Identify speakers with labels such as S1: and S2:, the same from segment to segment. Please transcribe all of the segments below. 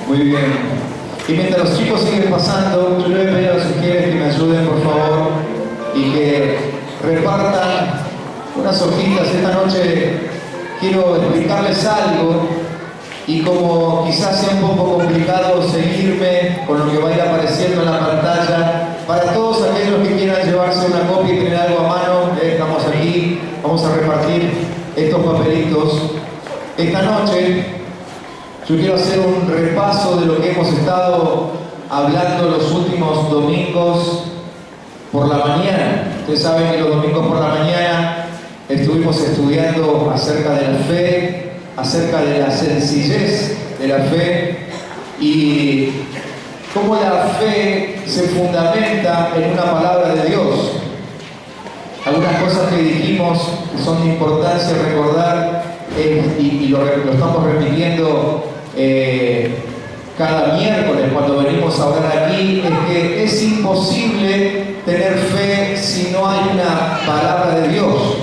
S1: Muy bien. Y mientras los chicos siguen pasando, yo le voy a pedir a los sugieres que me ayuden, por favor, y que repartan unas hojitas. Esta noche quiero explicarles algo, y como quizás sea un poco complicado seguirme con lo que va a ir apareciendo en la pantalla, para todos aquellos que quieran llevarse una copia y tener algo a mano, estamos aquí, vamos a repartir estos papelitos. Esta noche yo quiero hacer un repaso de lo que hemos estado hablando los últimos domingos por la mañana. Ustedes saben que los domingos por la mañana estuvimos estudiando acerca de la fe, acerca de la sencillez de la fe y cómo la fe se fundamenta en una palabra de Dios. Algunas cosas que dijimos que son de importancia recordar y lo estamos repitiendo cada miércoles cuando venimos a hablar aquí, es que es imposible tener fe si no hay una palabra de Dios,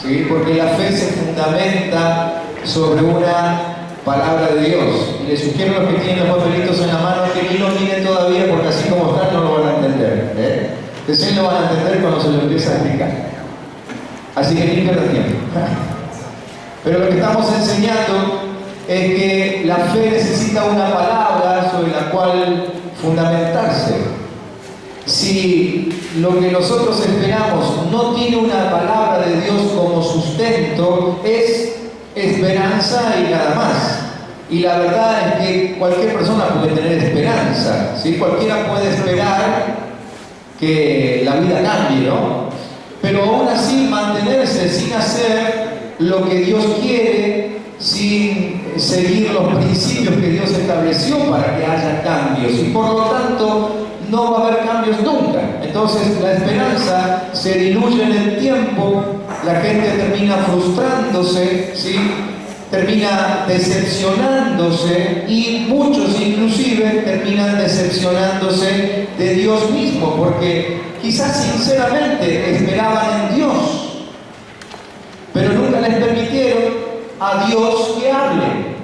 S1: ¿sí? Porque la fe se fundamenta sobre una palabra de Dios. Y les sugiero a los que tienen los papelitos en la mano que ni lo miren todavía, porque así como están no lo van a entender. Recién lo van a entender cuando se lo empieza a explicar. Así que ni pierdan tiempo. Pero lo que estamos enseñando es que la fe necesita una palabra sobre la cual fundamentarse. Si lo que nosotros esperamos no tiene una palabra de Dios como sustento, es esperanza y nada más. Y la verdad es que cualquier persona puede tener esperanza, ¿sí? Cualquiera puede esperar que la vida cambie, ¿no? Pero aún así mantenerse sin hacer lo que Dios quiere, sin seguir los principios que Dios estableció para que haya cambios, y por lo tanto no va a haber cambios nunca. Entonces la esperanza se diluye en el tiempo, la gente termina frustrándose, ¿sí? Termina decepcionándose, y muchos inclusive terminan decepcionándose de Dios mismo, porque quizás sinceramente esperaban en Dios, pero nunca les permitieron a Dios que hable.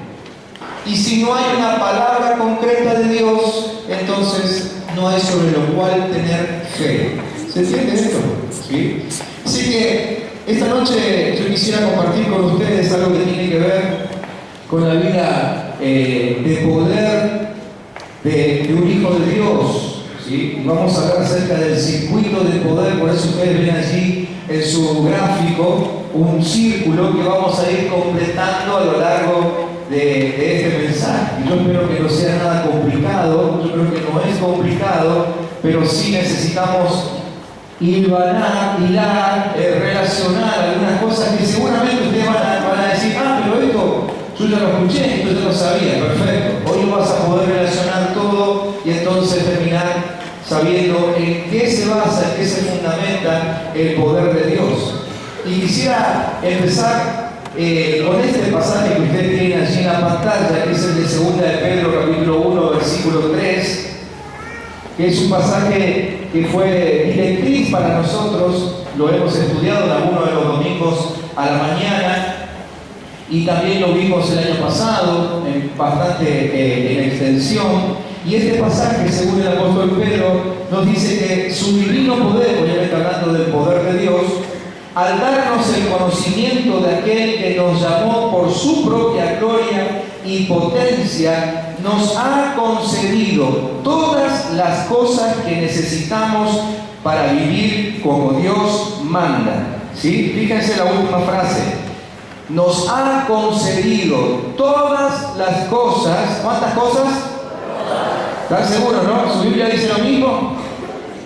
S1: Y si no hay una palabra concreta de Dios, entonces no hay sobre lo cual tener fe. ¿Se entiende esto? ¿Sí? Así que esta noche yo quisiera compartir con ustedes algo que tiene que ver con la vida de poder de un hijo de Dios, ¿sí? Y vamos a hablar acerca del circuito de poder. Por eso ustedes ven allí en su gráfico un círculo que vamos a ir completando a lo largo de este mensaje. Y yo espero que no sea nada complicado, yo creo que no es complicado, pero sí necesitamos hilar, relacionar algunas cosas que seguramente ustedes van a decir, pero esto yo ya lo escuché, esto ya lo sabía, perfecto. Hoy vas a poder relacionar todo y entonces terminar sabiendo en qué se basa, en qué se fundamenta el poder de Dios. Y quisiera empezar con este pasaje que ustedes tienen allí en la pantalla, que es el de 2 de Pedro, capítulo 1, versículo 3, que es un pasaje que fue directriz para nosotros, lo hemos estudiado en algunos de los domingos a la mañana, y también lo vimos el año pasado, bastante en extensión. Y este pasaje, según el apóstol Pedro, nos dice que su divino poder, obviamente hablando del poder de Dios, al darnos el conocimiento de aquel que nos llamó por su propia gloria y potencia, nos ha concedido todas las cosas que necesitamos para vivir como Dios manda. ¿Sí? Fíjense la última frase. Nos ha concedido todas las cosas. ¿Cuántas cosas? ¿Están seguros, no? ¿Su Biblia dice lo mismo?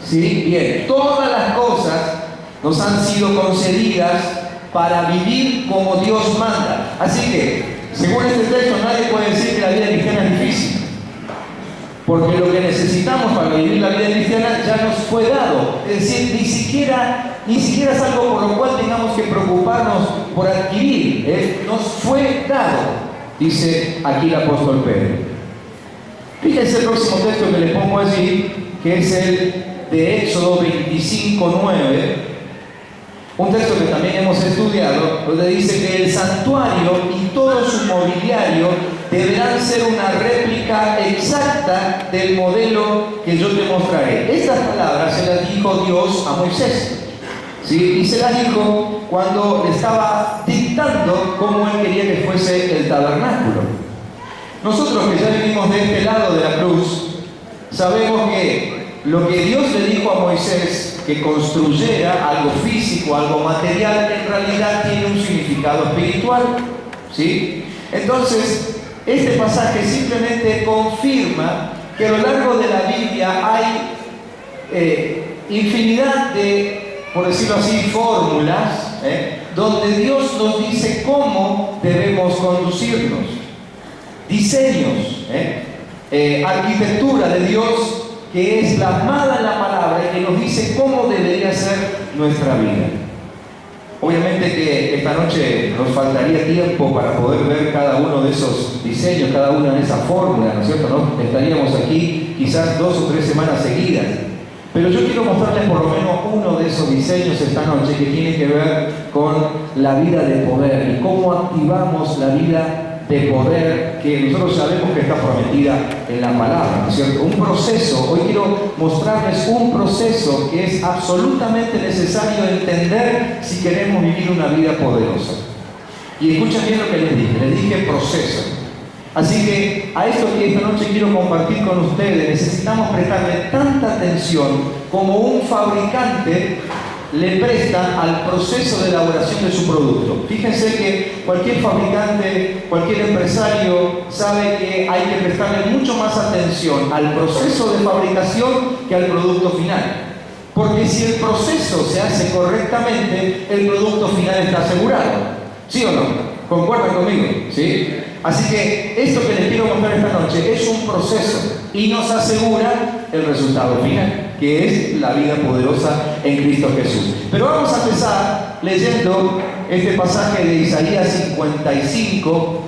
S1: Sí, bien. Todas las cosas nos han sido concedidas para vivir como Dios manda. Así que, según este texto, nadie puede decir que la vida cristiana es difícil, porque lo que necesitamos para vivir la vida cristiana ya nos fue dado. Es decir, ni siquiera es algo por lo cual tengamos que preocuparnos por adquirir. Nos fue dado, dice aquí el apóstol Pedro. Fíjense el próximo texto que les pongo allí, que es el de Éxodo 25:9. Un texto que también hemos estudiado, donde dice que el santuario y todo su mobiliario deberán ser una réplica exacta del modelo que yo te mostraré. Estas palabras se las dijo Dios a Moisés, ¿sí? Y se las dijo cuando le estaba dictando cómo él quería que fuese el tabernáculo. Nosotros que ya vivimos de este lado de la cruz, sabemos que lo que Dios le dijo a Moisés que construyera algo físico, algo material, en realidad tiene un significado espiritual, ¿sí? Entonces, este pasaje simplemente confirma que a lo largo de la Biblia hay infinidad de, por decirlo así, fórmulas, donde Dios nos dice cómo debemos conducirnos. Diseños, arquitectura de Dios que es plasmada en la palabra y que nos dice cómo debería ser nuestra vida. Obviamente que esta noche nos faltaría tiempo para poder ver cada uno de esos diseños, cada una de esas fórmulas, ¿no es cierto? ¿No? Estaríamos aquí quizás 2 o 3 semanas seguidas. Pero yo quiero mostrarles por lo menos uno de esos diseños esta noche que tiene que ver con la vida de poder y cómo activamos la vida de poder que nosotros sabemos que está prometida en la palabra, ¿no es cierto? Un proceso, hoy quiero mostrarles un proceso que es absolutamente necesario entender si queremos vivir una vida poderosa. Y escuchen bien lo que les dije proceso. Así que a esto que esta noche quiero compartir con ustedes, necesitamos prestarle tanta atención como un fabricante le presta al proceso de elaboración de su producto. Fíjense que cualquier fabricante, cualquier empresario sabe que hay que prestarle mucho más atención al proceso de fabricación que al producto final. Porque si el proceso se hace correctamente, el producto final está asegurado. ¿Sí o no? ¿Concuerdan conmigo? ¿Sí? Así que esto que les quiero mostrar esta noche es un proceso y nos asegura el resultado final, que es la vida poderosa en Cristo Jesús. Pero vamos a empezar leyendo este pasaje de Isaías 55,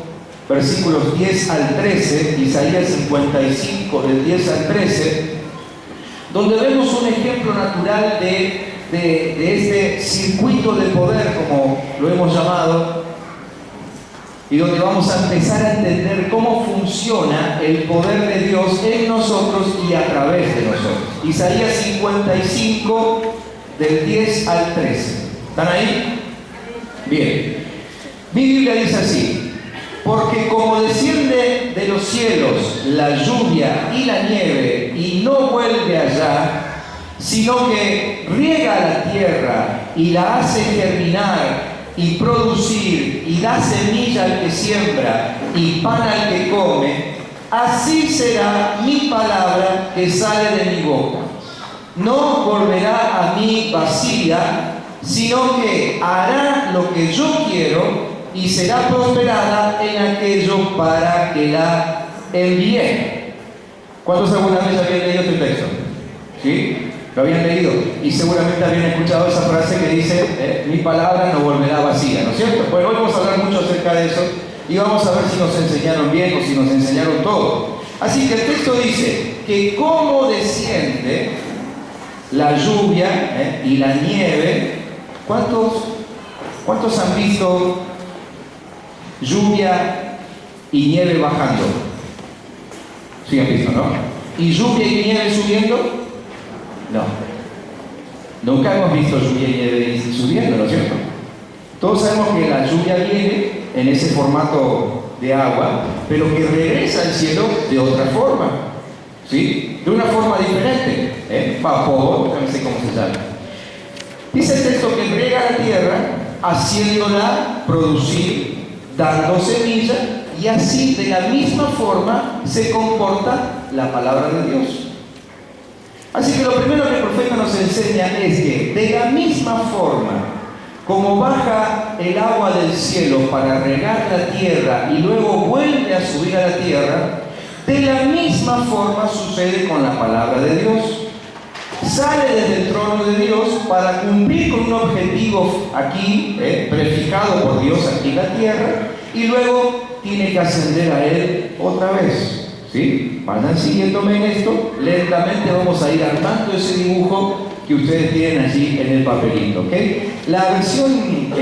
S1: versículos 10 al 13, Isaías 55, del 10 al 13, donde vemos un ejemplo natural de este circuito de poder, como lo hemos llamado, y donde vamos a empezar a entender cómo funciona el poder de Dios en nosotros y a través de nosotros. Isaías 55, del 10 al 13. ¿Están ahí? Bien. Mi Biblia dice así: porque como desciende de los cielos la lluvia y la nieve y no vuelve allá, sino que riega la tierra y la hace germinar y producir, y da semilla al que siembra, y pan al que come, así será mi palabra que sale de mi boca. No volverá a mí vacía, sino que hará lo que yo quiero, y será prosperada en aquello para que la envié. ¿Cuántos alguna vez habían leído este texto? ¿Sí? Lo habían leído y seguramente habían escuchado esa frase que dice mi palabra no volverá vacía, ¿no es cierto? Bueno, hoy vamos a hablar mucho acerca de eso y vamos a ver si nos enseñaron bien o si nos enseñaron todo. Así que el texto dice que como desciende la lluvia y la nieve. ¿Cuántos han visto lluvia y nieve bajando? Sí han visto, ¿no? ¿Y lluvia y nieve subiendo? No. Nunca hemos visto lluvia y nieve subiendo, ¿no es cierto? Todos sabemos que la lluvia viene en ese formato de agua, pero que regresa al cielo de otra forma, ¿sí? De una forma diferente, vapor, no sé cómo se llama. Dice el texto que riega la tierra, haciéndola producir, dando semilla, y así de la misma forma se comporta la palabra de Dios. Así que lo primero que el profeta nos enseña es que de la misma forma como baja el agua del cielo para regar la tierra y luego vuelve a subir a la tierra, de la misma forma sucede con la palabra de Dios. Sale desde el trono de Dios para cumplir con un objetivo aquí, prefijado por Dios aquí en la tierra, y luego tiene que ascender a Él otra vez. ¿Sí? Vayan siguiéndome en esto, lentamente vamos a ir armando ese dibujo que ustedes tienen allí en el papelito, ¿ok? La versión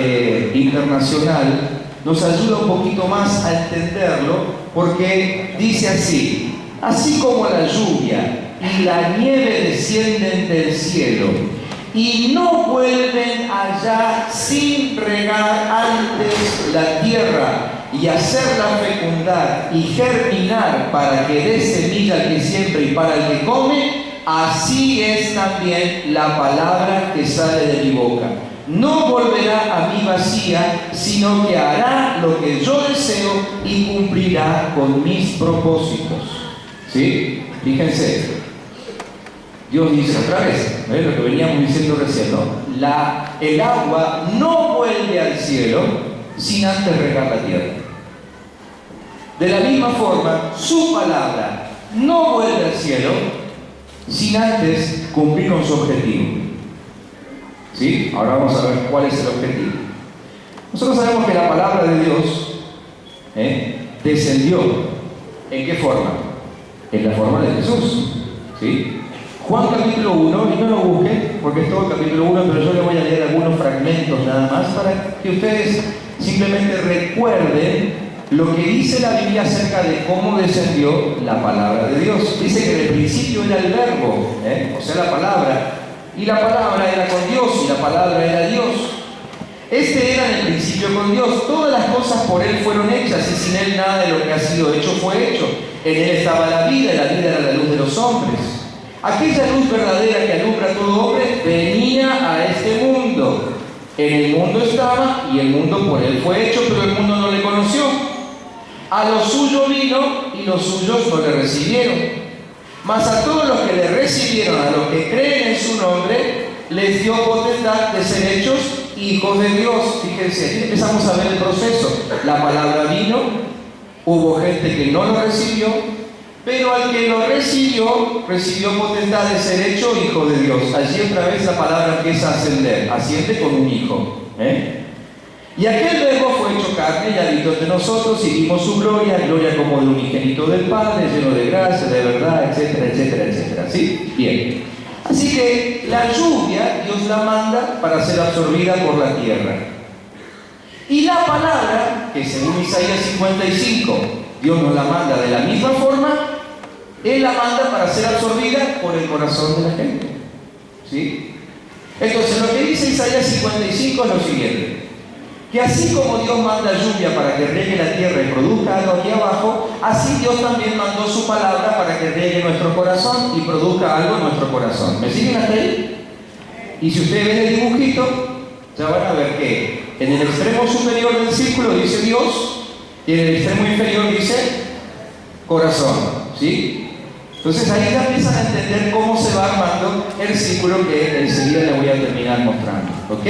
S1: internacional nos ayuda un poquito más a entenderlo, porque dice así: así como la lluvia y la nieve descienden del cielo y no vuelven allá sin regar antes la tierra y hacerla fecundar y germinar para que dé semilla al que siembra y para el que come, así es también la palabra que sale de mi boca. No volverá a mí vacía, sino que hará lo que yo deseo y cumplirá con mis propósitos. ¿Sí? Fíjense, Dios dice otra vez, ¿ves lo que veníamos diciendo recién, ¿no? El agua no vuelve al cielo sin antes regar la tierra. De la misma forma, su palabra no vuelve al cielo sin antes cumplir con su objetivo. ¿Sí? Ahora vamos a ver cuál es el objetivo. Nosotros sabemos que la palabra de Dios descendió. ¿En qué forma? En la forma de Jesús. ¿Sí? Juan capítulo 1, y no lo busquen porque es todo el capítulo 1, pero yo le voy a leer algunos fragmentos nada más para que ustedes simplemente recuerden lo que dice la Biblia acerca de cómo descendió la palabra de Dios. Dice que en el principio era el verbo, o sea, la palabra, y la palabra era con Dios, y la palabra era Dios. Este era en el principio con Dios. Todas las cosas por Él fueron hechas, y sin Él nada de lo que ha sido hecho fue hecho. En Él estaba la vida, y la vida era la luz de los hombres. Aquella luz verdadera que alumbra a todo hombre venía a este mundo. En el mundo estaba, y el mundo por Él fue hecho, pero el mundo no le conoció. A lo suyo vino, y los suyos no le recibieron. Mas a todos los que le recibieron, a los que creen en su nombre, les dio potestad de ser hechos hijos de Dios. Fíjense, aquí empezamos a ver el proceso. La palabra vino, hubo gente que no lo recibió, pero al que lo recibió potestad de ser hecho hijo de Dios. Allí otra vez la palabra empieza a ascender, asciende con un hijo. Y aquel verbo fue hecho carne y habitó entre nosotros y vimos su gloria, gloria como de unigénito del Padre, lleno de gracia, de verdad, etcétera, etcétera, etcétera. ¿Sí? Bien. Así que la lluvia Dios la manda para ser absorbida por la tierra. Y la palabra, que según Isaías 55, Dios nos la manda de la misma forma, Él la manda para ser absorbida por el corazón de la gente. ¿Sí? Entonces lo que dice Isaías 55 es lo siguiente: que así como Dios manda lluvia para que riegue la tierra y produzca algo aquí abajo, así Dios también mandó su palabra para que riegue nuestro corazón y produzca algo en nuestro corazón. ¿Me siguen hasta ahí? Y si ustedes ven el dibujito, ya van a ver que en el extremo superior del círculo dice Dios y en el extremo inferior dice corazón. ¿Sí? Entonces ahí ya empiezan a entender cómo se va armando el círculo que enseguida les voy a terminar mostrando. ¿Ok?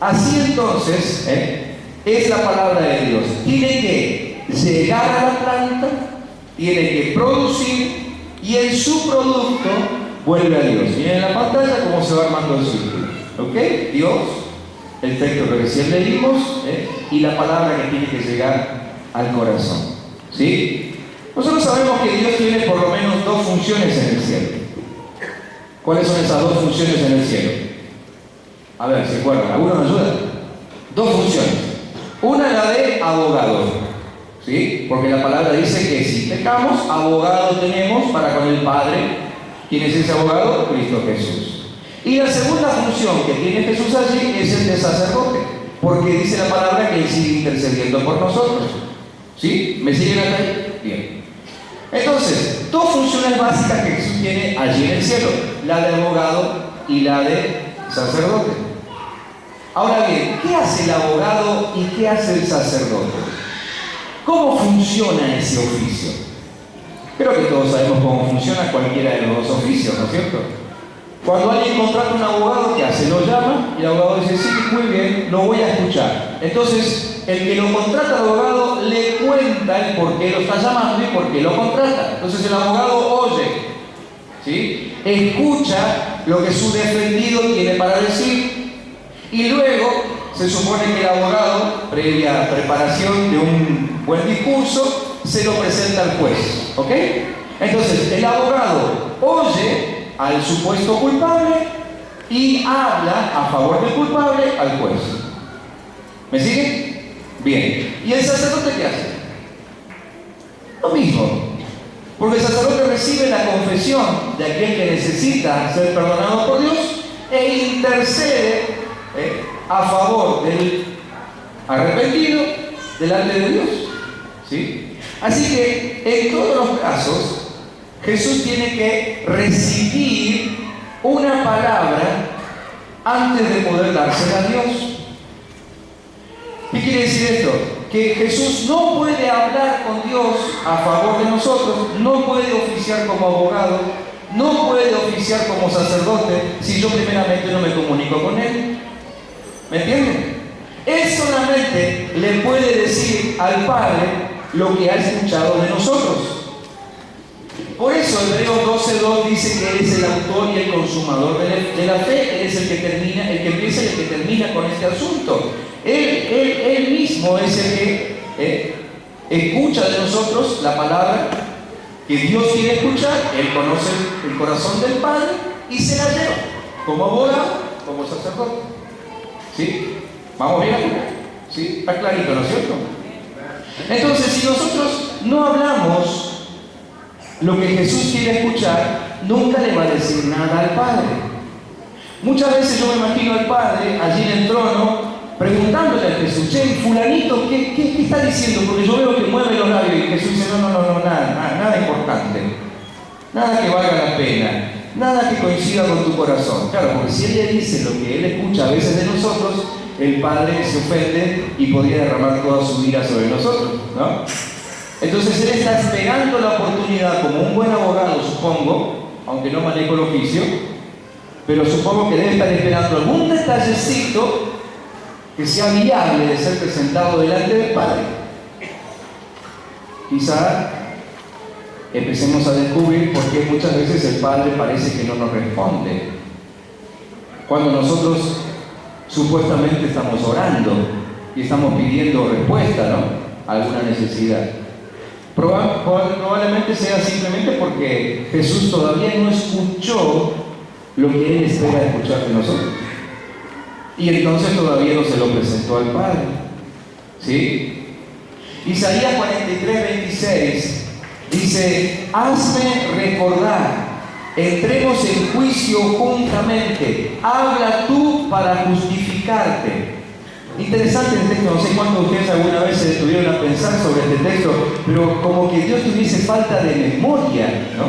S1: Así entonces, es la palabra de Dios. Tiene que llegar a la planta, tiene que producir, y en su producto vuelve a Dios. Miren en la pantalla cómo se va armando el círculo. ¿Ok? Dios, el texto que recién leímos, y la palabra que tiene que llegar al corazón. ¿Sí? Nosotros sabemos que Dios tiene por lo menos dos funciones en el cielo. ¿Cuáles son esas dos funciones en el cielo? A ver, ¿se acuerdan? ¿Alguno me ayuda? Dos funciones. Una, la de abogado. ¿Sí? Porque la palabra dice que si pecamos, abogado tenemos para con el Padre. ¿Quién es ese abogado? Cristo Jesús. Y la segunda función que tiene Jesús allí es el de sacerdote. Porque dice la palabra que Él sigue intercediendo por nosotros. ¿Sí? ¿Me siguen hasta ahí? Bien. Entonces, dos funciones básicas que Jesús tiene allí en el cielo. La de abogado y la de sacerdote. Ahora bien, ¿qué hace el abogado y qué hace el sacerdote? ¿Cómo funciona ese oficio? Creo que todos sabemos cómo funciona cualquiera de los dos oficios, ¿no es cierto? Cuando alguien contrata un abogado, ¿qué hace? Lo llama y el abogado dice: sí, muy bien, lo voy a escuchar. Entonces, el que lo contrata al abogado le cuenta el por qué lo está llamando y por qué lo contrata. Entonces el abogado oye, ¿sí? Escucha lo que su defendido tiene para decir. Y luego se supone que el abogado, previa preparación de un buen discurso, se lo presenta al juez. ¿Ok? Entonces, el abogado oye al supuesto culpable y habla a favor del culpable al juez. ¿Me sigue? Bien. ¿Y el sacerdote qué hace? Lo mismo. Porque el sacerdote recibe la confesión de aquel que necesita ser perdonado por Dios e intercede a favor del arrepentido delante de Dios. ¿Sí? Así que en todos los casos Jesús tiene que recibir una palabra antes de poder dársela a Dios. ¿Qué quiere decir esto? Que Jesús no puede hablar con Dios a favor de nosotros, no puede oficiar como abogado, no puede oficiar como sacerdote si yo primeramente no me comunico con Él. ¿Me entienden? Él solamente le puede decir al Padre lo que ha escuchado de nosotros. Por eso Hebreos 12:2 dice que Él es el autor y el consumador de la fe. Él es el que termina, el que empieza y el que termina con este asunto. Él mismo es el que escucha de nosotros la palabra que Dios quiere escuchar. Él conoce el corazón del Padre y se la lleva como abogado, como sacerdote. ¿Sí? ¿Vamos bien aquí? ¿Sí? Está clarito, ¿no es cierto? Entonces, si nosotros no hablamos lo que Jesús quiere escuchar, nunca le va a decir nada al Padre. Muchas veces yo me imagino al Padre allí en el trono preguntándole a Jesús: che, fulanito, ¿qué está diciendo? Porque yo veo que mueve los labios. Y Jesús dice: no, nada importante, nada que valga la pena, nada que coincida con tu corazón. Claro, porque si Él le dice lo que Él escucha a veces de nosotros, el Padre se ofende y podría derramar toda su ira sobre nosotros, ¿no? Entonces Él está esperando la oportunidad, como un buen abogado, supongo, aunque no manejo el oficio, pero supongo que debe estar esperando algún detallecito que sea viable de ser presentado delante del Padre. Quizá empecemos a descubrir por qué muchas veces el Padre parece que no nos responde cuando nosotros supuestamente estamos orando y estamos pidiendo respuesta, ¿no?, a alguna necesidad. Probablemente sea simplemente porque Jesús todavía no escuchó lo que Él espera escuchar de nosotros. Y entonces todavía no se lo presentó al Padre. ¿Sí? Isaías 43:26 dice: hazme recordar, entremos en juicio juntamente, habla tú para justificarte. Interesante el texto, no sé cuántos de ustedes alguna vez se detuvieron a pensar sobre este texto, pero como que Dios tuviese falta de memoria, ¿no?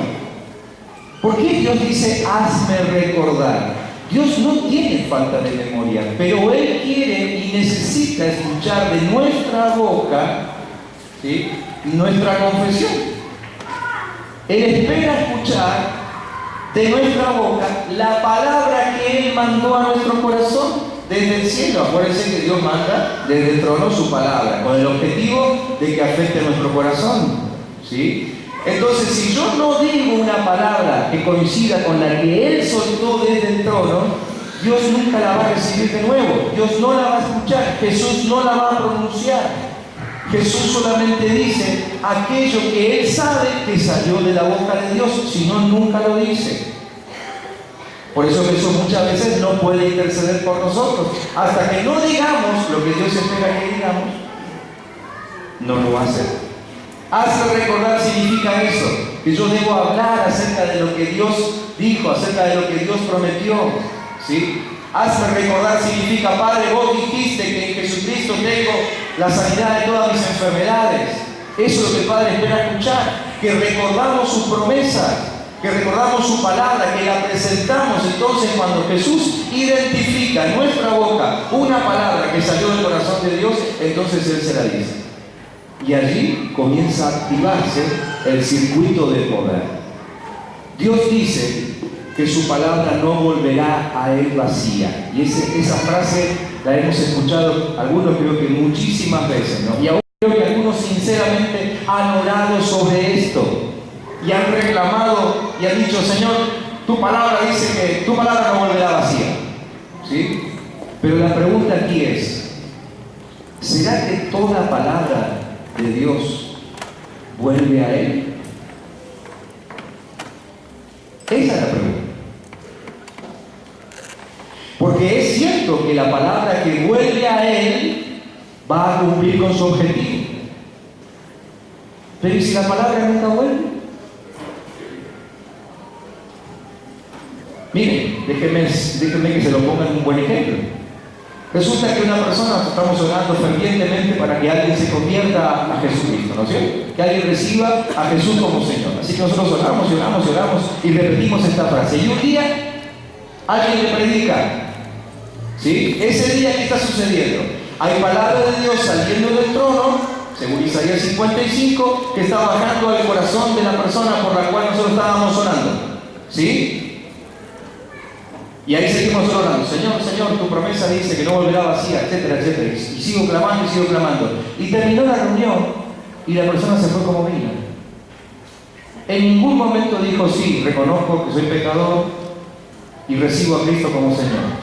S1: ¿Por qué Dios dice hazme recordar? Dios no tiene falta de memoria, pero Él quiere y necesita escuchar de nuestra boca, ¿sí?, nuestra confesión. Él espera escuchar de nuestra boca la palabra que Él mandó a nuestro corazón desde el cielo. Acuérdense que Dios manda desde el trono su palabra, con el objetivo de que afecte nuestro corazón, ¿sí? Entonces, si yo no digo una palabra que coincida con la que Él soltó desde el trono, Dios nunca la va a recibir de nuevo. Dios no la va a escuchar. Jesús no la va a pronunciar. Jesús solamente dice aquello que Él sabe que salió de la boca de Dios, si no, nunca lo dice. Por eso Jesús muchas veces no puede interceder por nosotros. Hasta que no digamos lo que Dios espera que digamos, no lo va a hacer. Hace recordar significa eso, que yo debo hablar acerca de lo que Dios dijo, acerca de lo que Dios prometió, ¿sí? Hace recordar significa: Padre, vos dijiste que en Jesucristo tengo la sanidad de todas mis enfermedades. Eso es lo que el Padre espera escuchar, que recordamos sus promesas, que recordamos su palabra, que la presentamos. Entonces, cuando Jesús identifica en nuestra boca una palabra que salió del corazón de Dios, entonces Él se la dice. Y allí comienza a activarse el circuito de poder. Dios dice que su palabra no volverá a Él vacía. Y esa frase la hemos escuchado algunos, creo que muchísimas veces, ¿no? Y aún creo que algunos sinceramente han orado sobre esto y han reclamado y han dicho: Señor, tu palabra dice que tu palabra no volverá vacía, ¿sí? Pero la pregunta aquí es: ¿será que toda palabra de Dios vuelve a Él? Esa es la pregunta. Porque es cierto que la palabra que vuelve a Él va a cumplir con su objetivo. Pero ¿y si la palabra nunca vuelve? Miren, déjenme que se lo ponga en un buen ejemplo. Resulta que una persona, estamos orando fervientemente para que alguien se convierta a Jesucristo, ¿no es cierto? Que alguien reciba a Jesús como Señor. Así que nosotros oramos y oramos y oramos y repetimos esta frase. Y un día alguien le predica, ¿sí? Ese día, ¿qué está sucediendo? Hay palabra de Dios saliendo del trono, según Isaías 55, que está bajando al corazón de la persona por la cual nosotros estábamos orando, ¿sí? Y ahí seguimos orando, Señor, Señor, tu promesa dice que no volverá vacía, etcétera, etcétera. Y sigo clamando y sigo clamando. Y terminó la reunión y la persona se fue como vino. En ningún momento dijo, sí, reconozco que soy pecador y recibo a Cristo como Señor.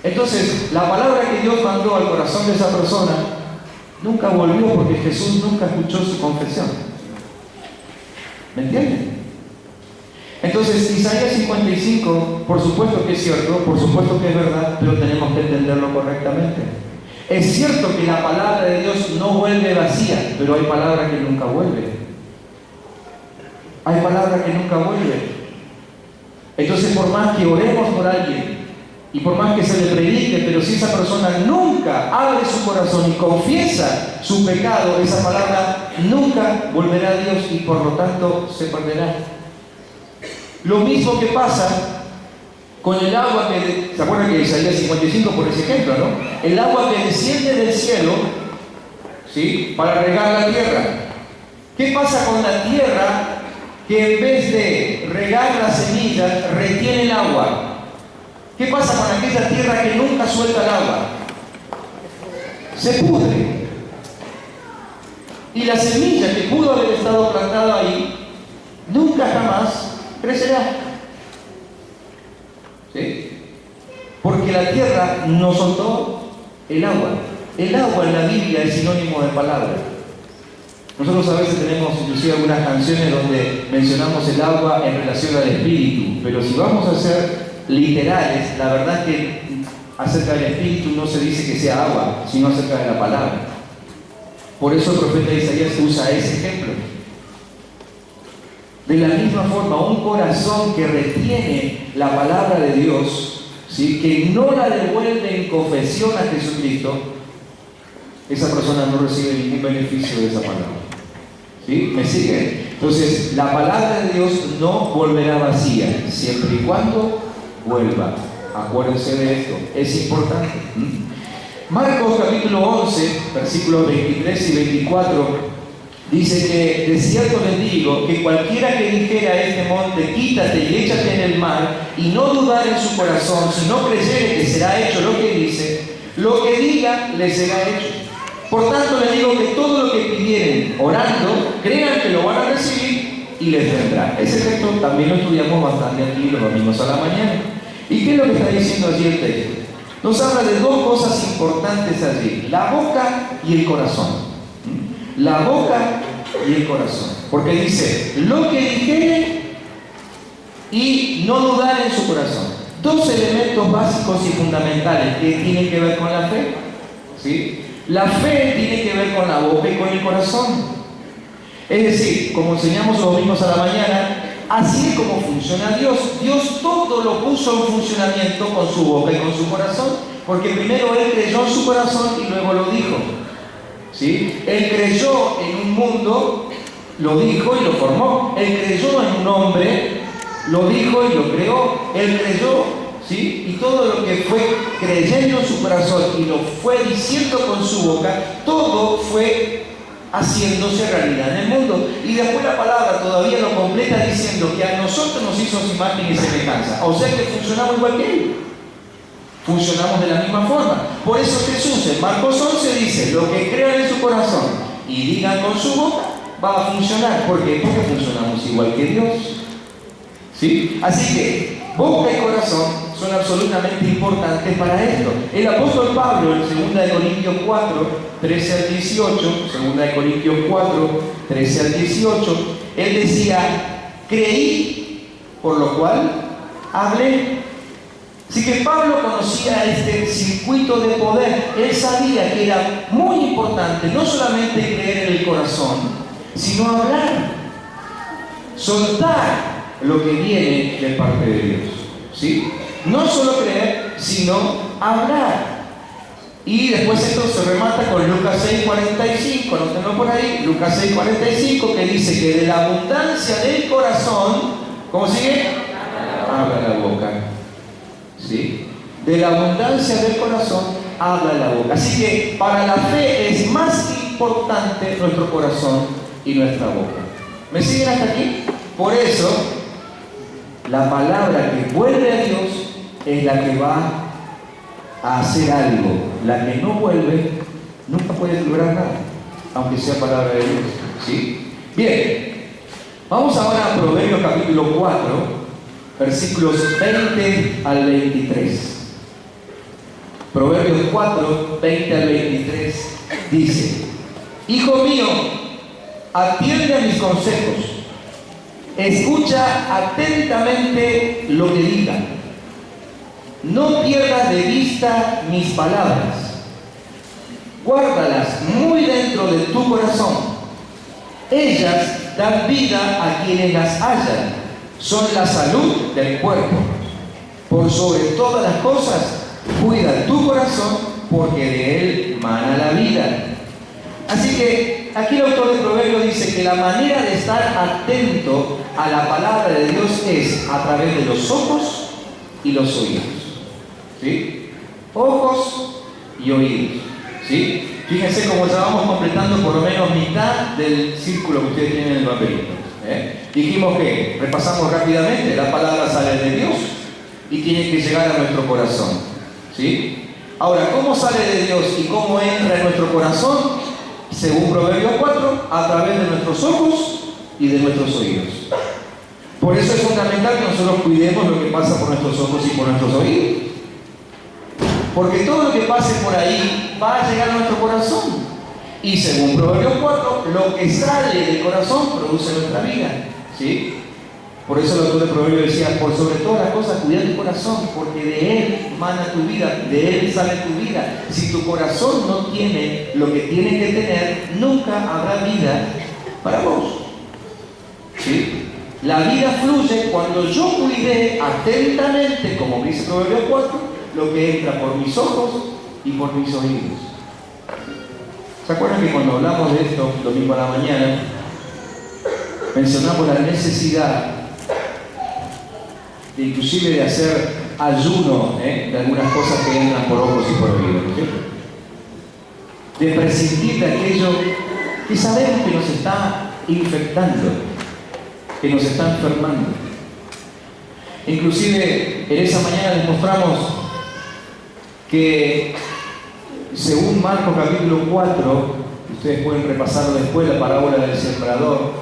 S1: Entonces, la palabra que Dios mandó al corazón de esa persona nunca volvió porque Jesús nunca escuchó su confesión. ¿Me entienden? Entonces, Isaías 55, por supuesto que es cierto, por supuesto que es verdad, pero tenemos que entenderlo correctamente. Es cierto que la palabra de Dios no vuelve vacía, pero hay palabra que nunca vuelve. Hay palabra que nunca vuelve. Entonces, por más que oremos por alguien y por más que se le predique, pero si esa persona nunca abre su corazón y confiesa su pecado, esa palabra nunca volverá a Dios y por lo tanto se perderá. Lo mismo que pasa con el agua que, ¿se acuerdan que Isaías 55 por ese ejemplo, no? El agua que desciende del cielo, ¿sí? Para regar la tierra. ¿Qué pasa con la tierra que en vez de regar las semillas retiene el agua? ¿Qué pasa con aquella tierra que nunca suelta el agua? Se pudre. Y la semilla que pudo haber estado plantada ahí, nunca jamás crecerá. ¿Sí? Porque la tierra no soltó el agua. El agua en la Biblia es sinónimo de palabra. Nosotros a veces tenemos inclusive algunas canciones donde mencionamos el agua en relación al espíritu, pero si vamos a ser literales, la verdad es que acerca del espíritu no se dice que sea agua, sino acerca de la palabra. Por eso el profeta Isaías usa ese ejemplo. De la misma forma, un corazón que retiene la palabra de Dios, ¿sí? Que no la devuelve en confesión a Jesucristo, esa persona no recibe ningún beneficio de esa palabra. ¿Sí? ¿Me sigue? Entonces, la palabra de Dios no volverá vacía, siempre y cuando vuelva. Acuérdense de esto, es importante. Marcos capítulo 11, versículos 23 y 24, dice que de cierto les digo que cualquiera que dijera a este monte, quítate y échate en el mar, y no dudar en su corazón, sino creyere que será hecho lo que dice, lo que diga les será hecho. Por tanto les digo que todo lo que pidieren orando, crean que lo van a recibir y les vendrá. Ese texto también lo estudiamos bastante aquí los domingos a la mañana. ¿Y qué es lo que está diciendo allí el texto? Nos habla de dos cosas importantes allí: la boca y el corazón. La boca y el corazón. Porque dice, lo que dijere y no dudar en su corazón. Dos elementos básicos y fundamentales que tienen que ver con la fe. ¿Sí? La fe tiene que ver con la boca y con el corazón. Es decir, como enseñamos los domingos a la mañana, así es como funciona Dios. Dios todo lo puso en funcionamiento con su boca y con su corazón. Porque primero Él creyó en su corazón y luego lo dijo. ¿Sí? Él creyó en un mundo, lo dijo y lo formó. Él creyó en un hombre, lo dijo y lo creó. Él creyó, ¿sí? Y todo lo que fue creyendo en su corazón y lo fue diciendo con su boca, todo fue haciéndose realidad en el mundo. Y después la palabra todavía lo completa diciendo que a nosotros nos hizo su imagen y semejanza. O sea que funcionamos igual que Él. Funcionamos de la misma forma. Por eso Jesús en Marcos 11 dice, lo que crean en su corazón y digan con su boca, va a funcionar. ¿Por qué? Porque funcionamos igual que Dios. ¿Sí? Así que boca y corazón son absolutamente importantes para esto. El apóstol Pablo en 2 Corintios 4, 13 al 18, 2 Corintios 4, 13 al 18, él decía, creí, por lo cual hablé.
S2: Así que Pablo conocía este circuito de poder. Él sabía que era muy importante no solamente creer en el corazón, sino hablar, soltar lo que viene de parte de Dios, ¿sí? No solo creer, sino hablar. Y después esto se remata con Lucas 6:45, anótenlo por ahí, Lucas 6:45, que dice que de la abundancia del corazón, ¿cómo sigue? Habla la boca. ¿Sí? De la abundancia del corazón habla la boca. Así que para la fe es más importante nuestro corazón y nuestra boca. ¿Me siguen hasta aquí? Por eso, la palabra que vuelve a Dios es la que va a hacer algo. La que no vuelve nunca puede lograr nada, aunque sea palabra de Dios. ¿Sí? Bien, vamos ahora a Proverbios capítulo 4, versículos 20 al 23. Proverbios 4, 20 al 23 dice: Hijo mío, atiende a mis consejos, escucha atentamente lo que diga. No pierdas de vista mis palabras, guárdalas muy dentro de tu corazón. Ellas dan vida a quienes las hallan, son la salud del cuerpo. Por sobre todas las cosas, cuida tu corazón, porque de él mana la vida. Así que aquí el autor de Proverbios dice que la manera de estar atento a la palabra de Dios es a través de los ojos y los oídos. ¿Sí? Ojos y oídos. ¿Sí? Fíjense cómo ya vamos completando por lo menos mitad del círculo que ustedes tienen en el papelito. Dijimos que, repasamos rápidamente, la palabra sale de Dios y tiene que llegar a nuestro corazón. ¿Sí? Ahora, ¿cómo sale de Dios y cómo entra en nuestro corazón? Según Proverbios 4, a través de nuestros ojos y de nuestros oídos. Por eso es fundamental que nosotros cuidemos lo que pasa por nuestros ojos y por nuestros oídos. Porque todo lo que pase por ahí va a llegar a nuestro corazón. Y según Proverbios 4, lo que sale del corazón produce nuestra vida. ¿Sí? Por eso el autor de Proverbios decía: por sobre todas las cosas, cuida tu corazón, porque de él mana tu vida, de él sale tu vida. Si tu corazón no tiene lo que tiene que tener, nunca habrá vida para vos. ¿Sí? La vida fluye cuando yo cuide atentamente, como dice Proverbios 4, lo que entra por mis ojos y por mis oídos. ¿Se acuerdan que cuando hablamos de esto, domingo a la mañana, mencionamos la necesidad de inclusive de hacer ayuno de algunas cosas que entran por ojos y por oídos? ¿Sí? De prescindir de aquello que sabemos que nos está infectando, que nos está enfermando. Inclusive en esa mañana les mostramos que según Marcos capítulo 4, ustedes pueden repasarlo después, la parábola del sembrador,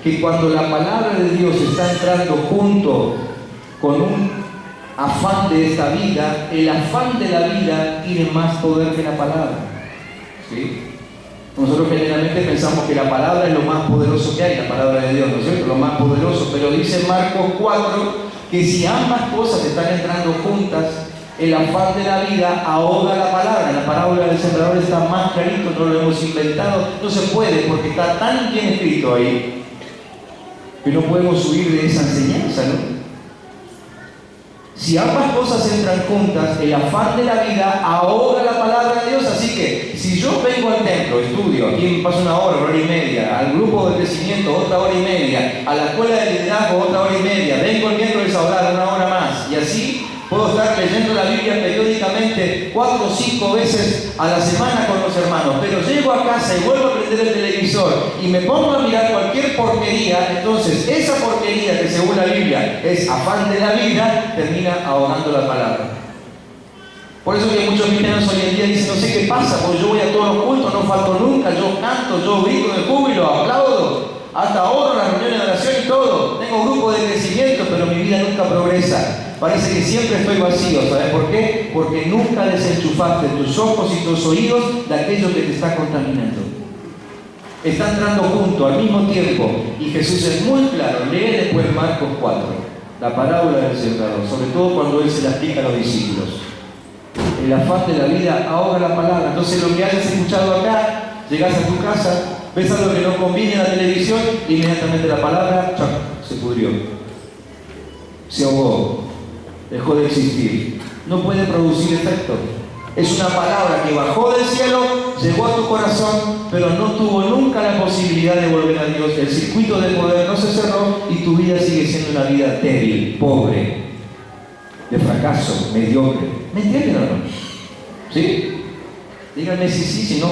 S2: que cuando la palabra de Dios está entrando junto con un afán de esta vida, el afán de la vida tiene más poder que la palabra. ¿Sí? Nosotros generalmente pensamos que la palabra es lo más poderoso que hay, la palabra de Dios, ¿no es cierto? Lo más poderoso, pero dice Marcos 4 que si ambas cosas están entrando juntas, el afán de la vida ahoga la palabra. La parábola del sembrador está más clarito, no lo hemos inventado, no se puede porque está tan bien escrito ahí que no podemos huir de esa enseñanza, ¿no? Si ambas cosas entran juntas, el afán de la vida ahoga la palabra de Dios. Así que si yo vengo al templo, estudio, aquí me paso una hora y media, al grupo de crecimiento otra hora y media, a la escuela de liderazgo otra hora y media, vengo el miércoles a orar una hora más, y así puedo estar leyendo la Biblia periódicamente 4 o 5 veces a la semana con los hermanos, pero llego a casa y vuelvo a prender el televisor y me pongo a mirar cualquier porquería. Entonces esa porquería que según la Biblia es afán de la vida, termina ahogando la palabra. Por eso que muchos cristianos hoy en día dicen: no sé qué pasa, porque yo voy a todos los cultos, no falto nunca, yo canto, yo grito de júbilo, aplaudo, hasta oro las reuniones de oración y todo, tengo grupo de crecimiento, pero mi vida nunca progresa. Parece que siempre estoy vacío. ¿Sabes por qué? Porque nunca desenchufaste tus ojos y tus oídos de aquello que te está contaminando. Está entrando junto al mismo tiempo, y Jesús es muy claro. Lee después Marcos 4. la parábola del sembrador, sobre todo cuando él se la explica a los discípulos. El afán de la vida ahoga la palabra. Entonces lo que hayas escuchado acá, llegas a tu casa, ves algo que no conviene en la televisión, inmediatamente la palabra se pudrió, se ahogó, dejó de existir, no puede producir efecto. Es una palabra que bajó del cielo, llegó a tu corazón, pero no tuvo nunca la posibilidad de volver a Dios. El circuito del poder no se cerró y tu vida sigue siendo una vida débil, pobre, de fracaso, mediocre. ¿Me entienden o no? ¿Sí? Díganme si sí, si no.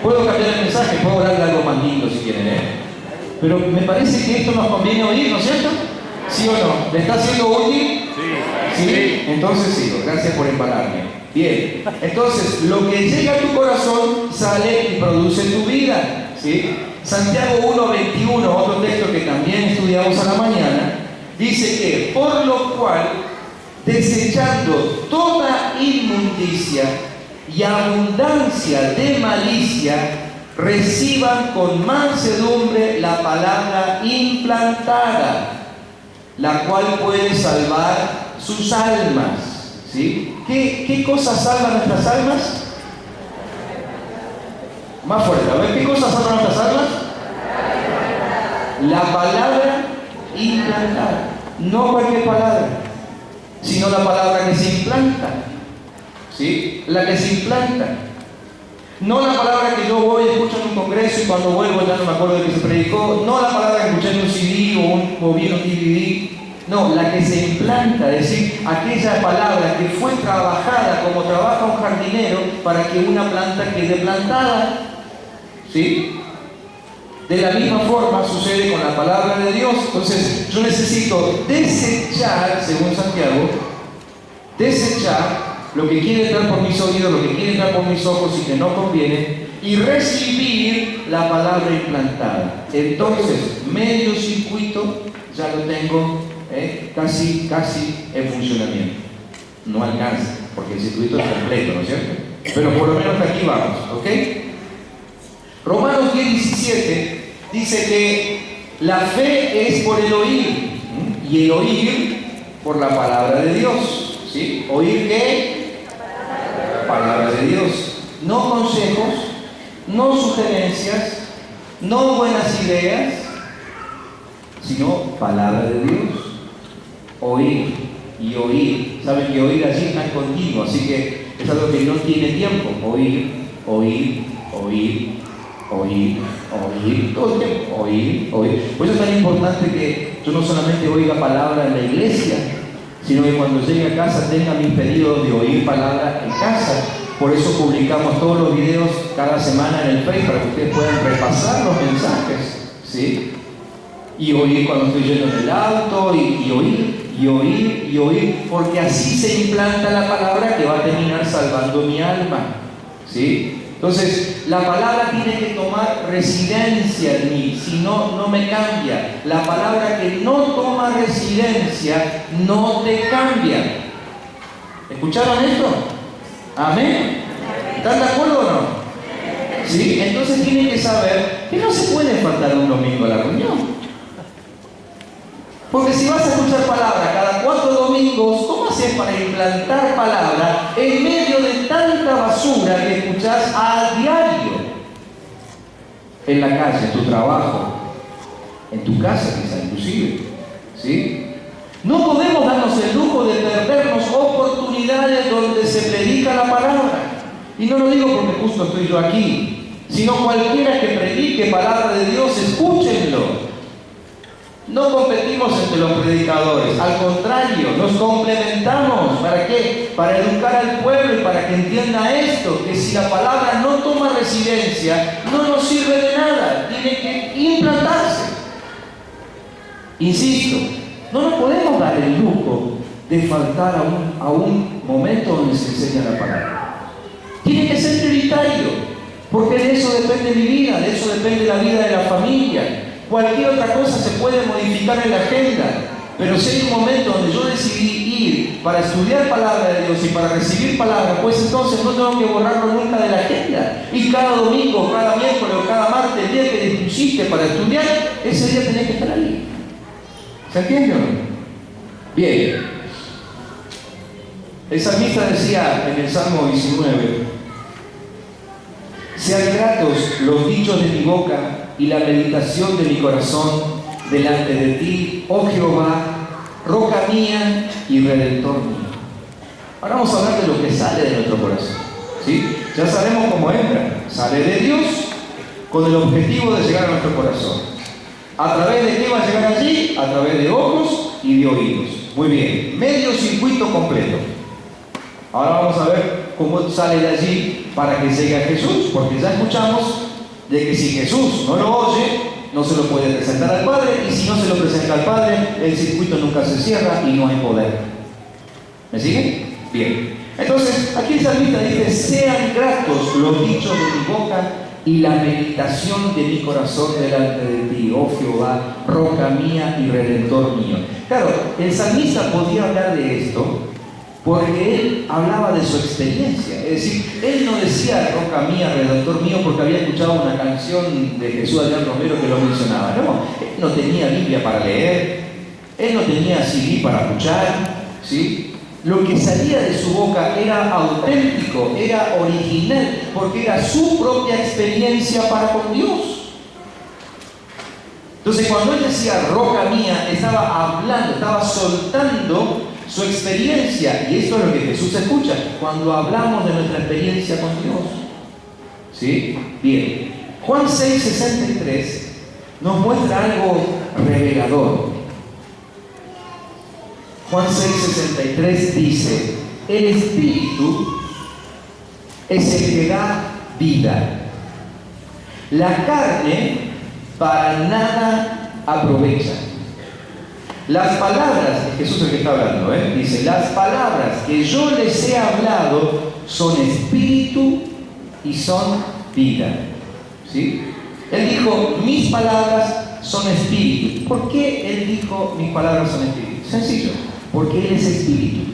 S2: Puedo cambiar el mensaje, puedo hablar de algo más lindo si quieren, pero me parece que esto nos conviene oír, ¿no es cierto? ¿Sí o no? ¿Le está siendo útil? ¿Sí? Entonces sigo. Gracias por empararme. Bien. Entonces, lo que llega a tu corazón sale y produce tu vida. ¿Sí? Santiago 1:21, otro texto que también estudiamos a la mañana, dice que por lo cual, desechando toda inmundicia y abundancia de malicia, reciban con mansedumbre la palabra implantada, la cual puede salvar sus almas. ¿Sí? ¿Qué cosas salvan nuestras almas? Más fuerte, a ver, ¿qué cosas salvan nuestras almas? La palabra implantada. No cualquier palabra, sino la palabra que se implanta. ¿Sí? La que se implanta. No la palabra que yo voy, escucho en un congreso y cuando vuelvo ya no me acuerdo de que se predicó. No la palabra que escuché en un CD o vi en un DVD. No, la que se implanta, es decir, aquella palabra que fue trabajada como trabaja un jardinero para que una planta quede plantada. ¿Sí? De la misma forma sucede con la palabra de Dios. Entonces, yo necesito desechar, según Santiago, desechar lo que quiere entrar por mis oídos, lo que quiere entrar por mis ojos y que no conviene, y recibir la palabra implantada. Entonces, medio circuito ya lo tengo casi en funcionamiento. No alcanza, porque el circuito es completo, ¿no es cierto? Pero por lo menos hasta aquí vamos, ¿ok? Romanos 10:17 dice que la fe es por el oír, y el oír por la palabra de Dios. ¿Sí? ¿Oír qué? Palabra de Dios. No consejos, no sugerencias, no buenas ideas, sino palabra de Dios. Oír y oír. Saben que oír allí está en continuo, así que es algo que no tiene tiempo. Oír, oír, oír, oír, oír, todo el tiempo. Oír, oír. Por eso es tan importante que yo no solamente oiga palabra en la iglesia, sino que cuando llegue a casa tenga mis pedidos de oír palabra en casa. Por eso publicamos todos los videos cada semana en el Facebook, para que ustedes puedan repasar los mensajes, ¿sí? Y oír cuando estoy yendo en el auto, y oír, y oír, y oír, porque así se implanta la palabra que va a terminar salvando mi alma, ¿sí? Entonces, la palabra tiene que tomar residencia en mí, si no, no me cambia. La palabra que no toma residencia no te cambia. ¿Escucharon esto? ¿Amén? ¿Están de acuerdo o no? ¿Sí? Entonces tienen que saber que no se puede faltar un domingo a la reunión. Porque si vas a escuchar palabra cada 4 domingos, ¿cómo haces para implantar palabra en medio de tanta basura que escuchás a diario? En la calle, en tu trabajo, en tu casa quizá inclusive. ¿Sí? No podemos darnos el lujo de perdernos oportunidades donde se predica la palabra. Y no lo digo porque justo estoy yo aquí, sino cualquiera que predique palabra de Dios, escúchenlo. No competimos entre los predicadores, al contrario, nos complementamos. ¿Para qué? Para educar al pueblo y para que entienda esto, que si la palabra no toma residencia, no nos sirve de nada, tiene que implantarse. Insisto, no nos podemos dar el lujo de faltar a un momento donde se enseña la palabra. Tiene que ser prioritario, porque de eso depende mi vida, de eso depende la vida de la familia. Cualquier otra cosa se puede modificar en la agenda, pero si hay un momento donde yo decidí ir para estudiar palabra de Dios y para recibir palabra, pues entonces no tengo que borrarlo nunca de la agenda. Y cada domingo, cada miércoles o cada martes, el día que dispusiste para estudiar, ese día tenés que estar ahí. ¿Se entiende o no? Bien, el salmista decía en el Salmo 19: sean gratos los dichos de mi boca y la meditación de mi corazón delante de ti, oh Jehová, roca mía y redentor mío. Ahora vamos a hablar de lo que sale de nuestro corazón, ¿sí? Ya sabemos cómo entra, sale de Dios con el objetivo de llegar a nuestro corazón. ¿A través de qué va a llegar allí? A través de ojos y de oídos. Muy bien, medio circuito completo. Ahora vamos a ver cómo sale de allí para que llegue a Jesús, porque ya escuchamos de que si Jesús no lo oye, no se lo puede presentar al Padre, y si no se lo presenta al Padre, el circuito nunca se cierra y no hay poder. ¿Me siguen? Bien. Entonces, aquí el salmista dice: sean gratos los dichos de mi boca y la meditación de mi corazón delante de ti, oh Jehová, roca mía y redentor mío. Claro, el salmista podía hablar de esto porque él hablaba de su experiencia. Es decir, él no decía roca mía, redentor mío, porque había escuchado una canción de Jesús Adrián Romero que lo mencionaba. No, él no tenía Biblia para leer, él no tenía CD para escuchar, ¿sí? Lo que salía de su boca era auténtico, era original, porque era su propia experiencia para con Dios. Entonces, cuando él decía roca mía, estaba hablando, estaba soltando su experiencia, y esto es lo que Jesús escucha cuando hablamos de nuestra experiencia con Dios. ¿Sí? Bien. Juan 6:63 nos muestra algo revelador. Juan 6:63 dice: el Espíritu es el que da vida. La carne para nada aprovecha. Las palabras, Jesús es el que está hablando, dice: las palabras que yo les he hablado son espíritu y son vida. ¿Sí? Él dijo: mis palabras son espíritu. ¿Por qué él dijo: mis palabras son espíritu? Sencillo, porque él es espíritu.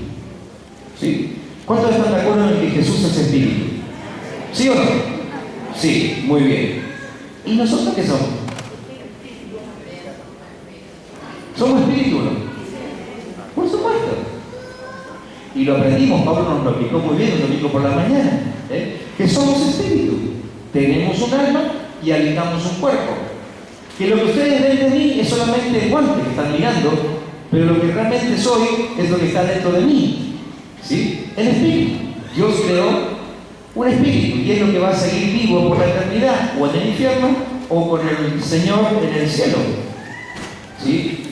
S2: ¿Sí? ¿Cuántos están de acuerdo en que Jesús es espíritu? ¿Sí o no? Sí, muy bien. ¿Y nosotros qué somos? ¿Somos espíritu, no? Por supuesto. Y lo aprendimos, Pablo nos lo explicó muy bien el domingo por la mañana, que somos espíritu. Tenemos un alma y habitamos un cuerpo. Que lo que ustedes ven de mí es solamente el guante que están mirando, pero lo que realmente soy es lo que está dentro de mí. ¿Sí? El espíritu. Dios creó un espíritu y es lo que va a seguir vivo por la eternidad, o en el infierno o con el Señor en el cielo. ¿Sí?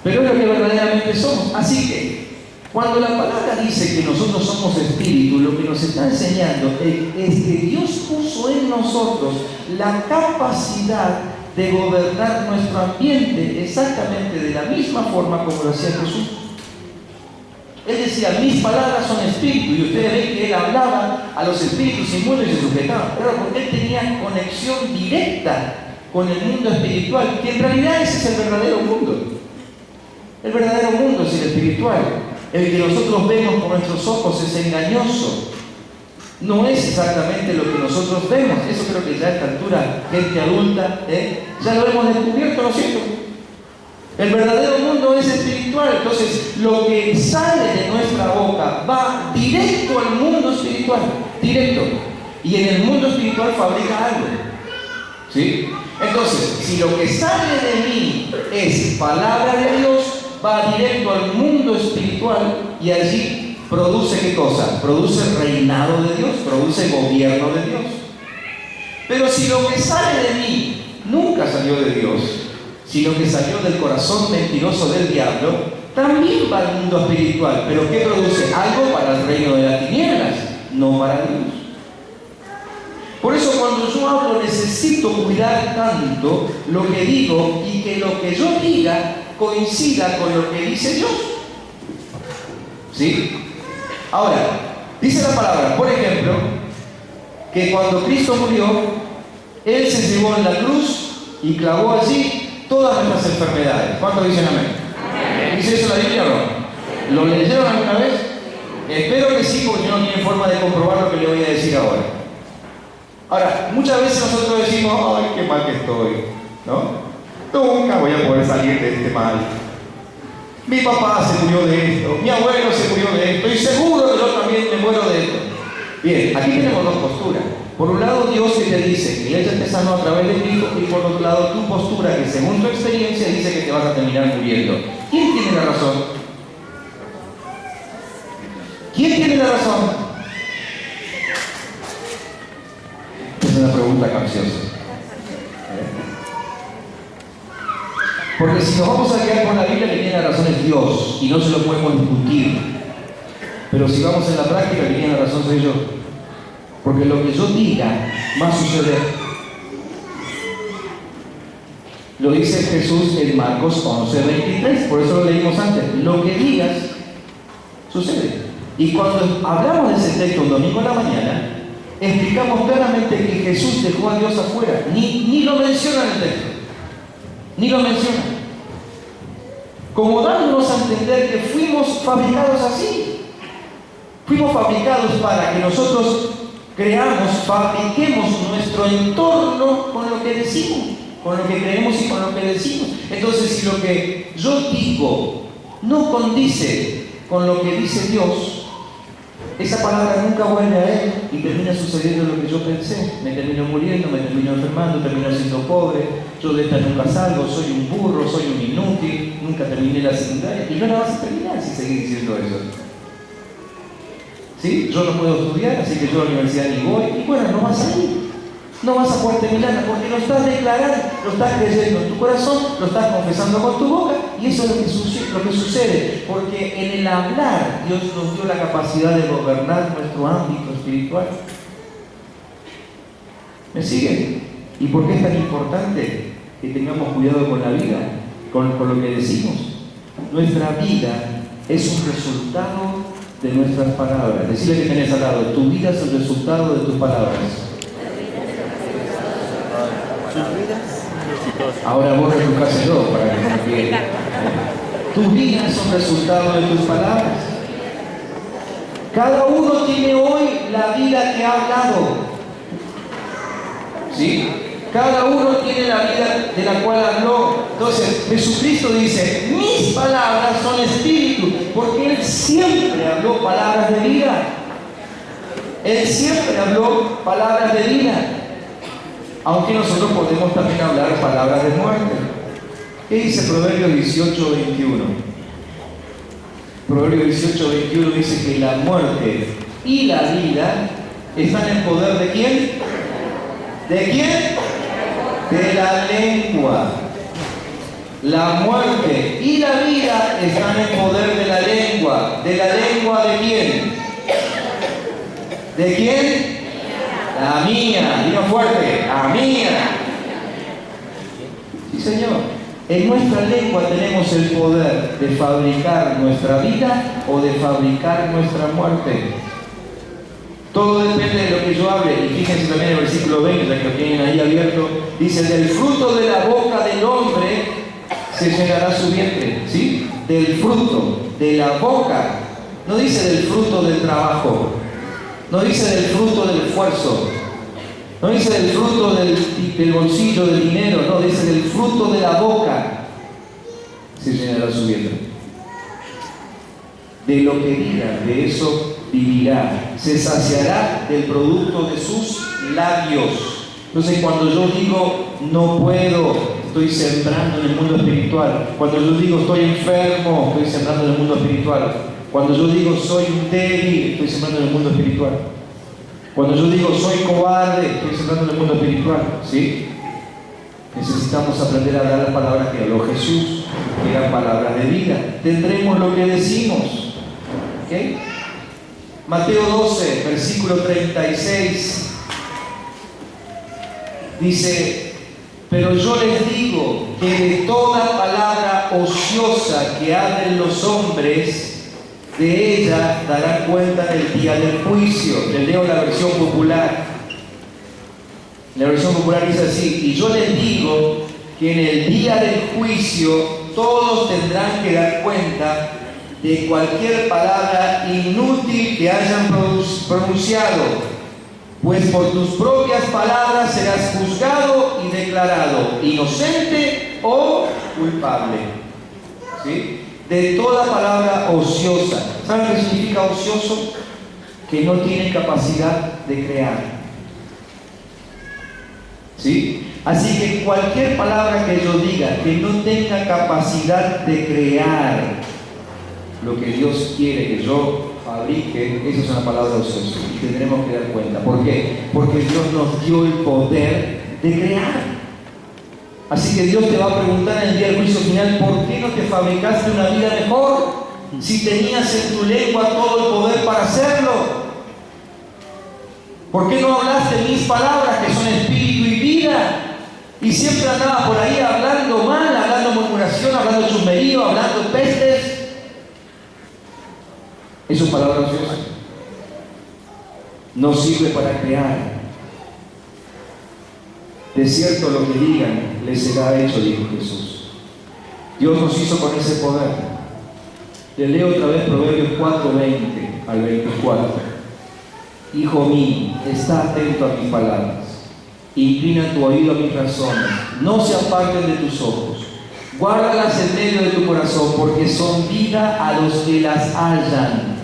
S2: Pero es lo que verdaderamente somos. Así que, cuando la palabra dice que nosotros somos espíritu, lo que nos está enseñando es que Dios puso en nosotros la capacidad de gobernar nuestro ambiente exactamente de la misma forma como lo hacía Jesús. Él decía: mis palabras son espíritu, y ustedes ven que él hablaba a los espíritus inmundos y se sujetaban. Claro, porque él tenía conexión directa con el mundo espiritual, que en realidad ese es el verdadero mundo. El verdadero mundo es el espiritual. El que nosotros vemos con nuestros ojos es engañoso. No es exactamente lo que nosotros vemos. Eso creo que ya a esta altura, gente adulta, ya lo hemos descubierto, ¿no es cierto? El verdadero mundo es espiritual. Entonces, lo que sale de nuestra boca va directo al mundo espiritual. Directo. Y en el mundo espiritual fabrica algo. ¿Sí? Entonces, si lo que sale de mí es palabra de Dios, va directo al mundo espiritual y allí produce ¿qué cosa? Produce reinado de Dios, produce gobierno de Dios. Pero si lo que sale de mí nunca salió de Dios, sino que salió del corazón mentiroso del diablo, también va al mundo espiritual. ¿Pero qué produce? Algo para el reino de las tinieblas, no para Dios. Por eso cuando yo hablo necesito cuidar tanto lo que digo y que lo que yo diga coincida con lo que dice Dios. ¿Sí? Ahora, dice la palabra, por ejemplo, que cuando Cristo murió, Él se llevó en la cruz y clavó allí todas nuestras enfermedades. ¿Cuántos dicen amén? Amén. ¿Dice eso la Biblia o no? ¿Lo leyeron alguna vez? Espero que sí, porque no tienen forma de comprobar lo que le voy a decir ahora. Ahora, muchas veces nosotros decimos: ¡ay, qué mal que estoy! ¿No? Nunca voy a poder salir de este mal. Mi papá se murió de esto, mi abuelo se murió de esto, y seguro que yo también me muero de esto. Bien, aquí tenemos dos posturas. Por un lado, Dios que te dice que Él te sanó a través de Cristo, y por otro lado, tu postura que según tu experiencia dice que te vas a terminar muriendo. ¿Quién tiene la razón? ¿Quién tiene la razón? Es una pregunta capciosa. Porque si nos vamos a quedar con la Biblia, que tiene la razón es Dios, y no se lo podemos discutir. Pero si vamos en la práctica, que tiene la razón soy yo. Porque lo que yo diga va a suceder. Lo dice Jesús en Marcos 11:23, por eso lo leímos antes. Lo que digas, sucede. Y cuando hablamos de ese texto un domingo en la mañana, explicamos claramente que Jesús dejó a Dios afuera. Ni lo menciona en el texto. Ni lo menciona. Como dándonos a entender que fuimos fabricados así. Fuimos fabricados para que nosotros fabriquemos nuestro entorno con lo que decimos, con lo que creemos y con lo que decimos. Entonces, si lo que yo digo no condice con lo que dice Dios, esa palabra nunca vuelve a Él y termina sucediendo lo que yo pensé. Me termino muriendo, me termino enfermando, termino siendo pobre, yo de esta nunca salgo, soy un burro, soy un inútil, nunca terminé la secundaria. Y no la vas a terminar si seguís diciendo eso. ¿Sí? Yo no puedo estudiar, así que yo a la universidad ni voy. Y bueno, no vas a ir. No vas a poder terminarla porque lo estás declarando, lo estás creyendo en tu corazón, lo estás confesando con tu boca, y eso es lo que sucede. Porque en el hablar, Dios nos dio la capacidad de gobernar nuestro ámbito espiritual. ¿Me siguen? ¿Y por qué es tan importante que tengamos cuidado con la vida, con lo que decimos? Nuestra vida es un resultado de nuestras palabras. Decirle que tenés al lado, tu vida es el resultado de tus palabras. Ahora vos reflujáselo para que se entienda. Tu vida es un resultado de tus palabras. Cada uno tiene hoy la vida que ha hablado. ¿Sí? Cada uno tiene la vida de la cual habló. Entonces, Jesucristo dice, mis palabras son espíritu, porque Él siempre habló palabras de vida. Él siempre habló palabras de vida. Aunque nosotros podemos también hablar palabras de muerte. ¿Qué dice Proverbios 18:21? Proverbios 18:21 dice que la muerte y la vida están en poder ¿de quién? ¿De quién? De la lengua. La muerte y la vida están en poder de la lengua. ¿De la lengua de quién? ¿De quién? La mía. Diga fuerte. La mía. Sí, Señor. En nuestra lengua tenemos el poder de fabricar nuestra vida o de fabricar nuestra muerte. Todo depende de lo que yo hable. Y fíjense también en el versículo 20, ya que lo tienen ahí abierto. Dice, del fruto de la boca del hombre se llenará su vientre. ¿Sí? Del fruto de la boca. No dice del fruto del trabajo. No dice del fruto del esfuerzo. No dice del fruto del bolsillo, del dinero. No, dice del fruto de la boca se llenará su vientre. De lo que diga, de eso vivirá. Se saciará del producto de sus labios. Entonces, cuando yo digo no puedo, estoy sembrando en el mundo espiritual. Cuando yo digo estoy enfermo, estoy sembrando en el mundo espiritual. Cuando yo digo soy un débil, estoy sembrando en el mundo espiritual. Cuando yo digo soy cobarde, estoy sembrando en el mundo espiritual. ¿Sí? Necesitamos aprender a dar las palabras que habló Jesús, que eran palabras de vida. Tendremos lo que decimos. ¿Okay? Mateo 12, versículo 36. Dice, pero yo les digo que de toda palabra ociosa que hablen los hombres, de ella darán cuenta en el día del juicio. Les leo la versión popular. La versión popular dice así, y yo les digo que en el día del juicio todos tendrán que dar cuenta de cualquier palabra inútil que hayan pronunciado, pues por tus propias palabras serás juzgado y declarado inocente o culpable. ¿Sí? de toda palabra ociosa. ¿Saben qué significa ocioso? Que no tiene capacidad de crear. ¿Sí? Así que cualquier palabra que yo diga que no tenga capacidad de crear lo que Dios quiere que yo fabrique, esa es una palabra ociosa y tendremos que dar cuenta. ¿Por qué? Porque Dios nos dio el poder de crear. Así que Dios te va a preguntar en el día del juicio final, ¿por qué no te fabricaste una vida mejor si tenías en tu lengua todo el poder para hacerlo? ¿Por qué no hablaste mis palabras que son espíritu y vida? Y siempre andabas por ahí hablando mal, hablando murmuración, hablando chusmerío, hablando pestes. Eso es palabra ociosa. No sirve para crear. De cierto lo que digan les será hecho, dijo Jesús. Dios nos hizo con ese poder. Le leo otra vez Proverbios 4:20 al 24. Hijo mío, está atento a mis palabras. Inclina tu oído a mis razones. No se aparten de tus ojos. Guárdalas en medio de tu corazón, porque son vida a los que las hallan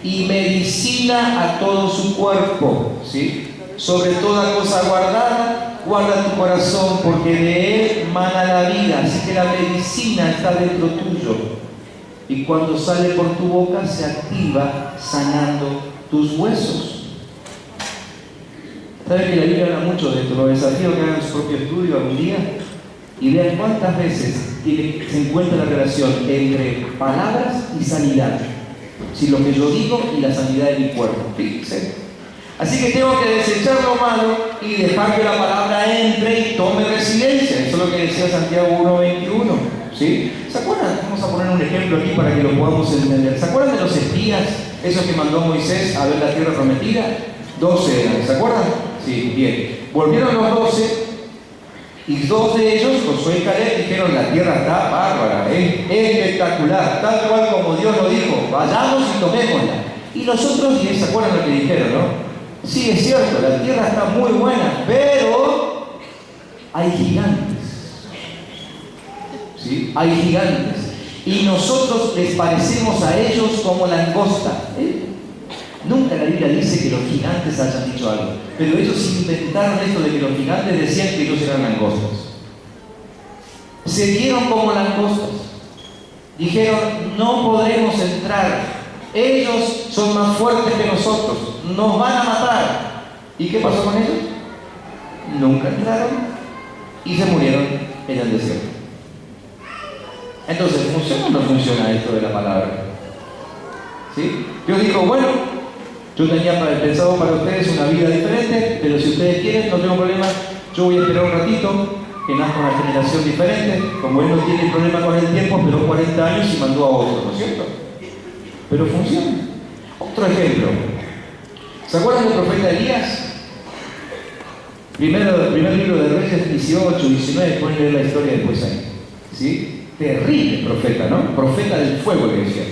S2: y medicina a todo su cuerpo. ¿Sí? Sobre toda cosa guardada, guarda tu corazón, porque de él mana la vida. Así que la medicina está dentro tuyo. Y cuando sale por tu boca, se activa sanando tus huesos. ¿Saben que la Biblia habla mucho de esto? Los desafíos que hagan su propio estudio algún día y vean cuántas veces se encuentra la relación entre palabras y sanidad. Si lo que yo digo y la sanidad de mi cuerpo. Fíjense. Así que tengo que desechar lo malo y dejar que la palabra entre y tome residencia. Eso es lo que decía Santiago 1:21. ¿Sí? ¿Se acuerdan? Vamos a poner un ejemplo aquí para que lo podamos entender. ¿Se acuerdan de los espías, esos que mandó Moisés a ver la tierra prometida? 12 eran, ¿se acuerdan? Sí, bien. Volvieron los 12 y 2 de ellos, Josué y Caleb, dijeron: la tierra está bárbara, es espectacular, tal cual como Dios lo dijo, vayamos y tomémosla. Y los otros 10, ¿se acuerdan lo que dijeron, no? Sí, es cierto, la tierra está muy buena, pero hay gigantes. ¿Sí? Hay gigantes. Y nosotros les parecemos a ellos como langosta. Nunca la Biblia dice que los gigantes hayan dicho algo, pero ellos inventaron esto de que los gigantes decían que ellos eran langostas. Se vieron como langostas. Dijeron: no podremos entrar. Ellos son más fuertes que nosotros. Nos van a matar. ¿Y qué pasó con ellos? Nunca entraron y se murieron en el desierto. Entonces, ¿funciona o no funciona esto de la palabra? ¿Sí? Dios dijo: bueno, yo tenía pensado para ustedes una vida diferente, pero si ustedes quieren, no tengo problema. Yo voy a esperar un ratito que nazca una generación diferente. Como él no tiene problema con el tiempo, esperó 40 años y mandó a otro, ¿no es cierto? Pero funciona. Otro ejemplo. ¿Se acuerdan del profeta Elías? Primer libro de Reyes 18, 19, pueden leer la historia después ahí. ¿Sí? Terrible profeta, ¿no? Profeta del fuego, le decía.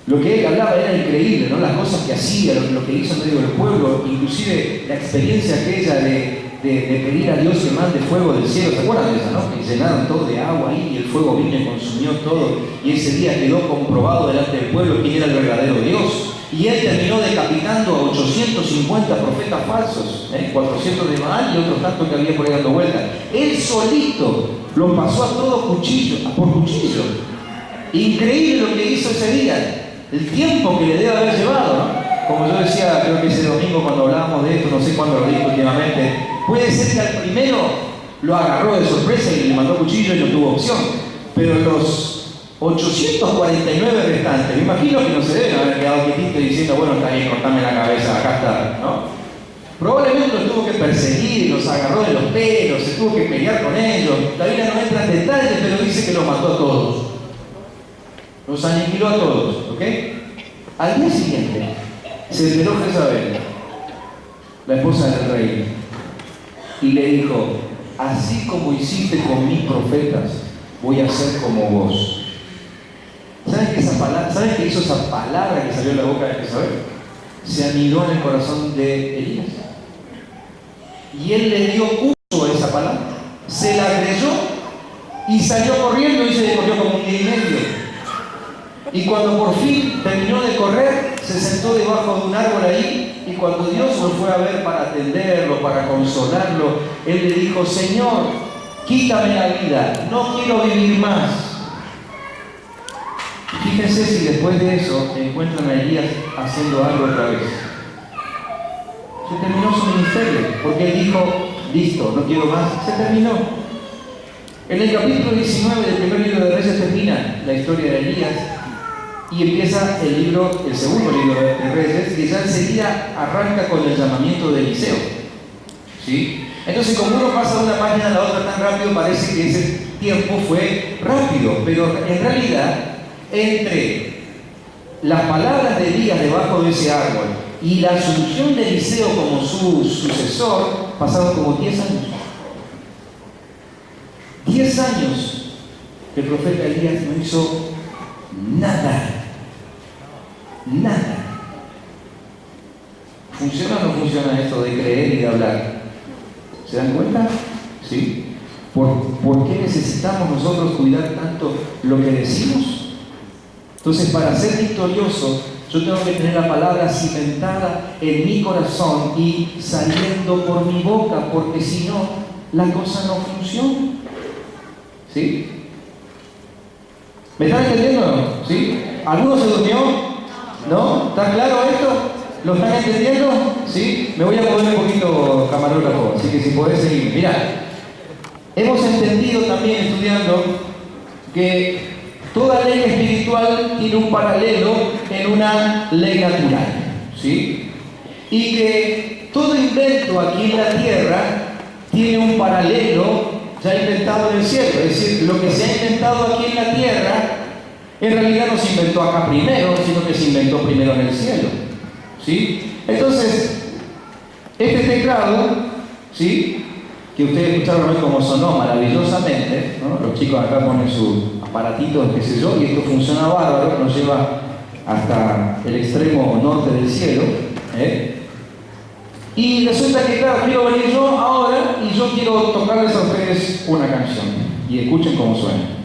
S2: Lo que él hablaba era increíble, ¿no? Las cosas que hacía, lo que hizo en medio del pueblo, inclusive la experiencia aquella de pedir a Dios que mande fuego del cielo. ¿Se acuerdan de esa, no? Que llenaron todo de agua ahí y el fuego vino y consumió todo. Y ese día quedó comprobado delante del pueblo quién era el verdadero Dios. Y él terminó decapitando a 850 profetas falsos, 400 de Baal y otros tantos que había por ahí dando vueltas. Él solito lo pasó a todo por cuchillo. Increíble lo que hizo ese día. El tiempo que le debe haber llevado, ¿no? Como yo decía, creo que ese domingo cuando hablábamos de esto, no sé cuándo lo dije últimamente, puede ser que al primero lo agarró de sorpresa y le mandó cuchillo y no tuvo opción. Pero los 849 restantes, me imagino que no se deben haber quedado quietitos diciendo: bueno, está bien, cortame la cabeza, acá está, ¿no? Probablemente los tuvo que perseguir, los agarró de los pelos, se tuvo que pelear con ellos. La Biblia no entra en detalles, pero dice que los mató a todos. Los aniquiló a todos, ¿ok? Al día siguiente se enteró Jezabel, la esposa del rey, y le dijo: así como hiciste con mis profetas, voy a hacer como vos. ¿Saben qué hizo esa palabra que salió de la boca de Jezabel? Se anidó en el corazón de Elías. Y él le dio uso a esa palabra, se la creyó Y salió corriendo y se corrió como un día y medio. Y cuando por fin terminó de correr, se sentó debajo de un árbol ahí, y cuando Dios lo fue a ver para atenderlo, para consolarlo, él le dijo: Señor, quítame la vida, no quiero vivir más. Y fíjense si después de eso encuentran a Elías haciendo algo otra vez. Se terminó su ministerio, porque él dijo: listo, no quiero más. Se terminó. En el capítulo 19 del primer libro de Reyes termina la historia de Elías y empieza el segundo libro de Reyes, que ya enseguida arranca con el llamamiento de Eliseo. ¿Sí? Entonces, como uno pasa de una página a la otra tan rápido, parece que ese tiempo fue rápido, pero en realidad, entre las palabras de Elías debajo de ese árbol y la asunción de Eliseo como su sucesor, pasaron como 10 años. 10 años que el profeta Elías no hizo nada. Nada. ¿Funciona o no funciona esto de creer y de hablar? ¿Se dan cuenta? ¿Sí? ¿Por qué necesitamos nosotros cuidar tanto lo que decimos? Entonces, para ser victorioso, yo tengo que tener la palabra cimentada en mi corazón y saliendo por mi boca, porque si no, la cosa no funciona. ¿Sí? ¿Me están entendiendo o no? ¿Sí? ¿Alguno se durmió? ¿No? ¿Está claro esto? ¿Lo están entendiendo? ¿Sí? Me voy a mover un poquito camarógrafo, así que si podés seguir. Mirá, hemos entendido también estudiando que toda ley espiritual tiene un paralelo en una ley natural, ¿sí? Y que todo invento aquí en la tierra tiene un paralelo ya inventado en el cielo. Es decir, lo que se ha inventado aquí en la tierra en realidad no se inventó acá primero, sino que se inventó primero en el cielo. ¿Sí? Entonces, este teclado, ¿sí?, que ustedes escucharon hoy como sonó maravillosamente, ¿no? Los chicos acá ponen sus aparatitos, qué sé yo, y esto funciona bárbaro, nos lleva hasta el extremo norte del cielo, Y resulta que, claro, quiero venir yo ahora y yo quiero tocarles a ustedes una canción. Y escuchen cómo suena.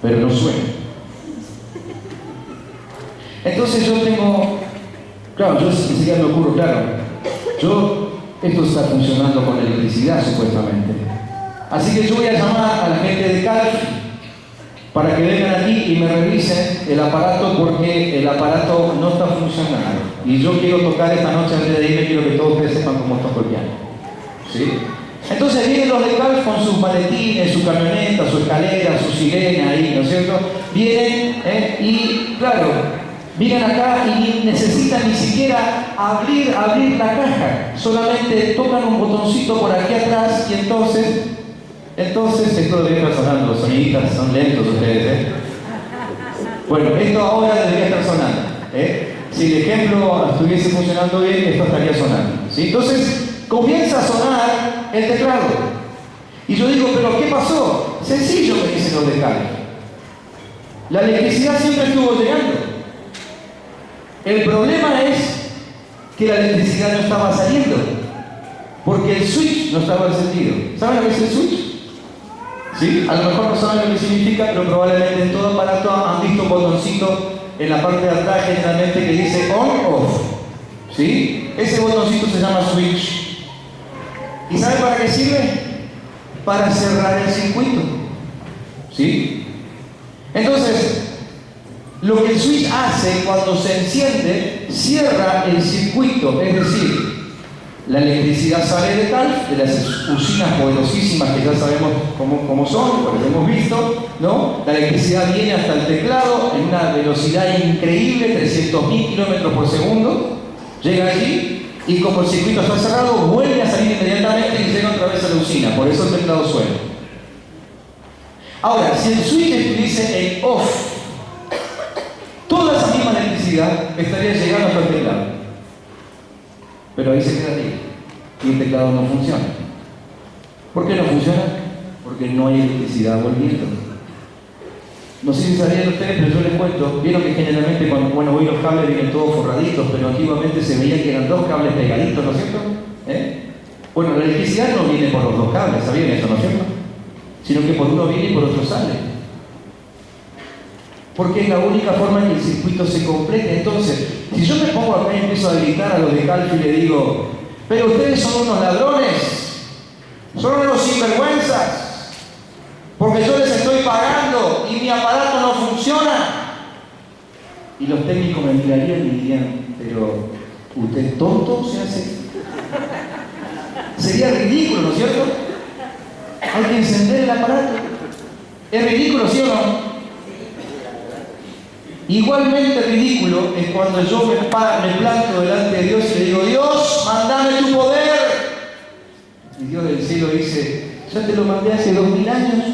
S2: Pero no suena. Entonces yo tengo... Claro, yo enseguida me ocurro, claro. Esto está funcionando con electricidad, supuestamente. Así que yo voy a llamar a la gente de Calf para que vengan aquí y me revisen el aparato, porque el aparato no está funcionando. Y yo quiero tocar esta noche, antes de irme, quiero que todos ustedes sepan cómo toco el piano. ¿Sí? Entonces vienen los de Calf con sus maletines, su camioneta, su escalera, su sirena ahí, ¿no es cierto? Vienen, y claro, vienen acá y necesitan ni siquiera abrir la caja. Solamente tocan un botoncito por aquí atrás y entonces esto debería estar sonando. Los sonidistas son lentos ustedes, Bueno, esto ahora debería estar sonando, Si el ejemplo estuviese funcionando bien, esto estaría sonando, ¿sí? Entonces comienza a sonar el teclado y yo digo, ¿pero qué pasó? Sencillo, me dicen los de Calf. La electricidad siempre estuvo llegando. El problema es que la electricidad no estaba saliendo porque el switch no estaba encendido. ¿Saben lo que es el switch? ¿Sí? A lo mejor no saben lo que significa, pero probablemente en todo aparato han visto un botoncito en la parte de atrás generalmente que dice on-off. ¿Sí? Ese botoncito se llama switch. ¿Y saben para qué sirve? Para cerrar el circuito. ¿Sí? Entonces, lo que el switch hace cuando se enciende, cierra el circuito, es decir, la electricidad sale de Calf, de las usinas poderosísimas que ya sabemos cómo son, porque lo hemos visto, ¿no? La electricidad viene hasta el teclado en una velocidad increíble, 300.000 kilómetros por segundo, llega allí y como el circuito está cerrado, vuelve a salir inmediatamente y llega otra vez a la usina, por eso el teclado suena. Ahora, si el switch estuviese en off, toda esa misma electricidad estaría llegando hasta el teclado. Pero ahí se queda ahí y el teclado no funciona. ¿Por qué no funciona? Porque no hay electricidad volviendo. No sé si sabían ustedes, pero yo les cuento. Vieron que generalmente hoy los cables vienen todos forraditos, pero antiguamente se veía que eran dos cables pegaditos, ¿no es cierto? Bueno, la electricidad no viene por los dos cables, ¿sabían eso, no es cierto? Sino que por uno viene y por otro sale. Porque es la única forma en que el circuito se complete. Entonces, si yo me pongo acá y empiezo a gritar a los de Calcio y le digo, pero ustedes son unos ladrones, son unos sinvergüenzas, porque yo les estoy pagando y mi aparato no funciona. Y los técnicos me mirarían y dirían, pero ¿usted es tonto? ¿Se hace? Sería ridículo, ¿no es cierto? Hay que encender el aparato. ¿Es ridículo, sí o no? Igualmente ridículo es cuando yo me planto delante de Dios y le digo, Dios, mándame tu poder. Y Dios del cielo dice, ya te lo mandé hace 2000 años.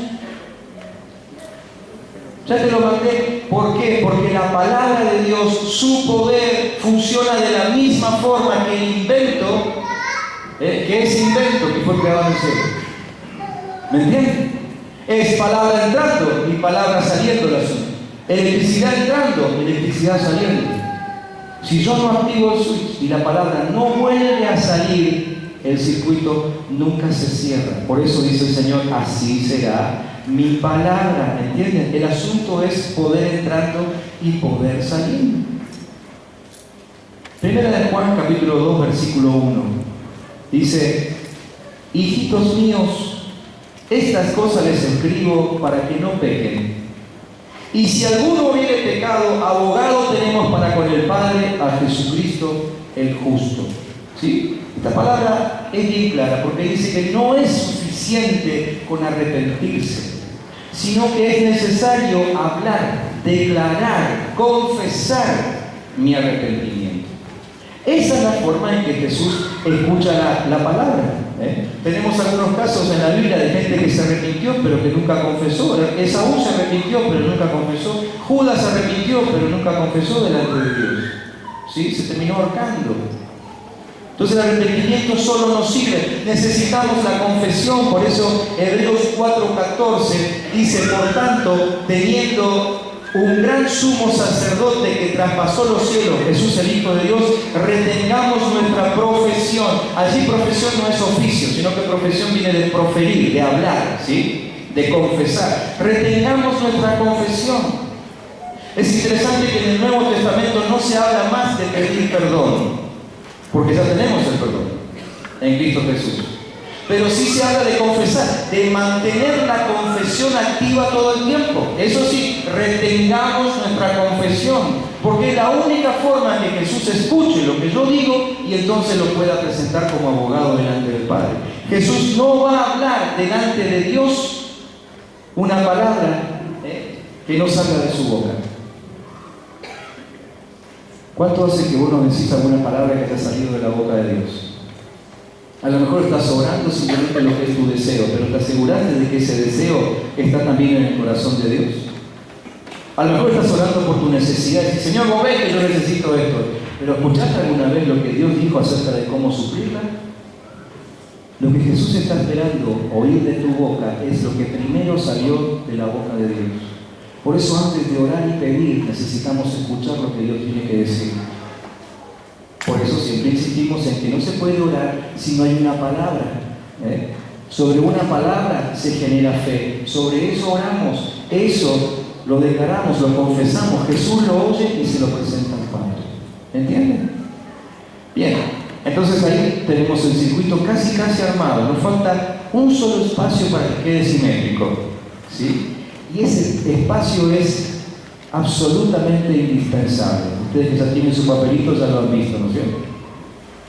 S2: Ya te lo mandé. ¿Por qué? Porque la palabra de Dios, su poder, funciona de la misma forma que el invento, que ese invento que fue creado en el cielo. ¿Me entienden? Es palabra entrando y palabra saliendo la suya. Electricidad entrando, electricidad saliendo. Si yo no activo el switch y la palabra no vuelve a salir, el circuito nunca se cierra. Por eso dice el Señor, así será mi palabra. ¿Entienden? El asunto es poder entrando y poder salir. Primera de Juan, capítulo 2, versículo 1. Dice, hijitos míos, estas cosas les escribo para que no pequen. Y si alguno hubiere pecado, abogado tenemos para con el Padre, a Jesucristo el justo. ¿Sí? Esta palabra es bien clara porque dice que no es suficiente con arrepentirse, sino que es necesario hablar, declarar, confesar mi arrepentimiento. Esa es la forma en que Jesús escucha la palabra. Tenemos algunos casos en la Biblia de gente que se arrepintió pero que nunca confesó. Esaú se arrepintió pero nunca confesó. Judas se arrepintió pero nunca confesó delante de Dios. ¿Sí? Se terminó ahorcando. Entonces el arrepentimiento solo nos sirve. Necesitamos la confesión. Por eso Hebreos 4:14 dice, por tanto, teniendo un gran sumo sacerdote que traspasó los cielos, Jesús el Hijo de Dios, retengamos nuestra profesión. Allí profesión no es oficio, sino que profesión viene de proferir, de hablar, ¿sí? De confesar. Retengamos nuestra confesión. Es interesante que en el Nuevo Testamento no se habla más de pedir perdón, porque ya tenemos el perdón en Cristo Jesús. Pero sí se habla de confesar, de mantener la confesión activa todo el tiempo. Eso sí, retengamos nuestra confesión, porque es la única forma que Jesús escuche lo que yo digo y entonces lo pueda presentar como abogado delante del Padre. Jesús no va a hablar delante de Dios una palabra que no salga de su boca. ¿Cuánto hace que vos no decís alguna palabra que haya salido de la boca de Dios? A lo mejor estás orando simplemente lo que es tu deseo, pero te aseguraste de que ese deseo está también en el corazón de Dios. A lo mejor estás orando por tu necesidad y dices, Señor, vos ves que yo necesito esto. Pero ¿escuchaste alguna vez lo que Dios dijo acerca de cómo suplirla? Lo que Jesús está esperando oír de tu boca es lo que primero salió de la boca de Dios. Por eso antes de orar y pedir necesitamos escuchar lo que Dios tiene que decir. Por eso siempre insistimos en que no se puede orar si no hay una palabra. Sobre una palabra se genera fe. Sobre eso oramos. Eso lo declaramos, lo confesamos. Jesús lo oye y se lo presenta al Padre. ¿Entienden? Bien, entonces ahí tenemos el circuito casi armado. Nos falta un solo espacio para que quede simétrico. ¿Sí? Y ese espacio es absolutamente indispensable. Ustedes que ya tienen su papelito ya lo han visto, ¿no es cierto?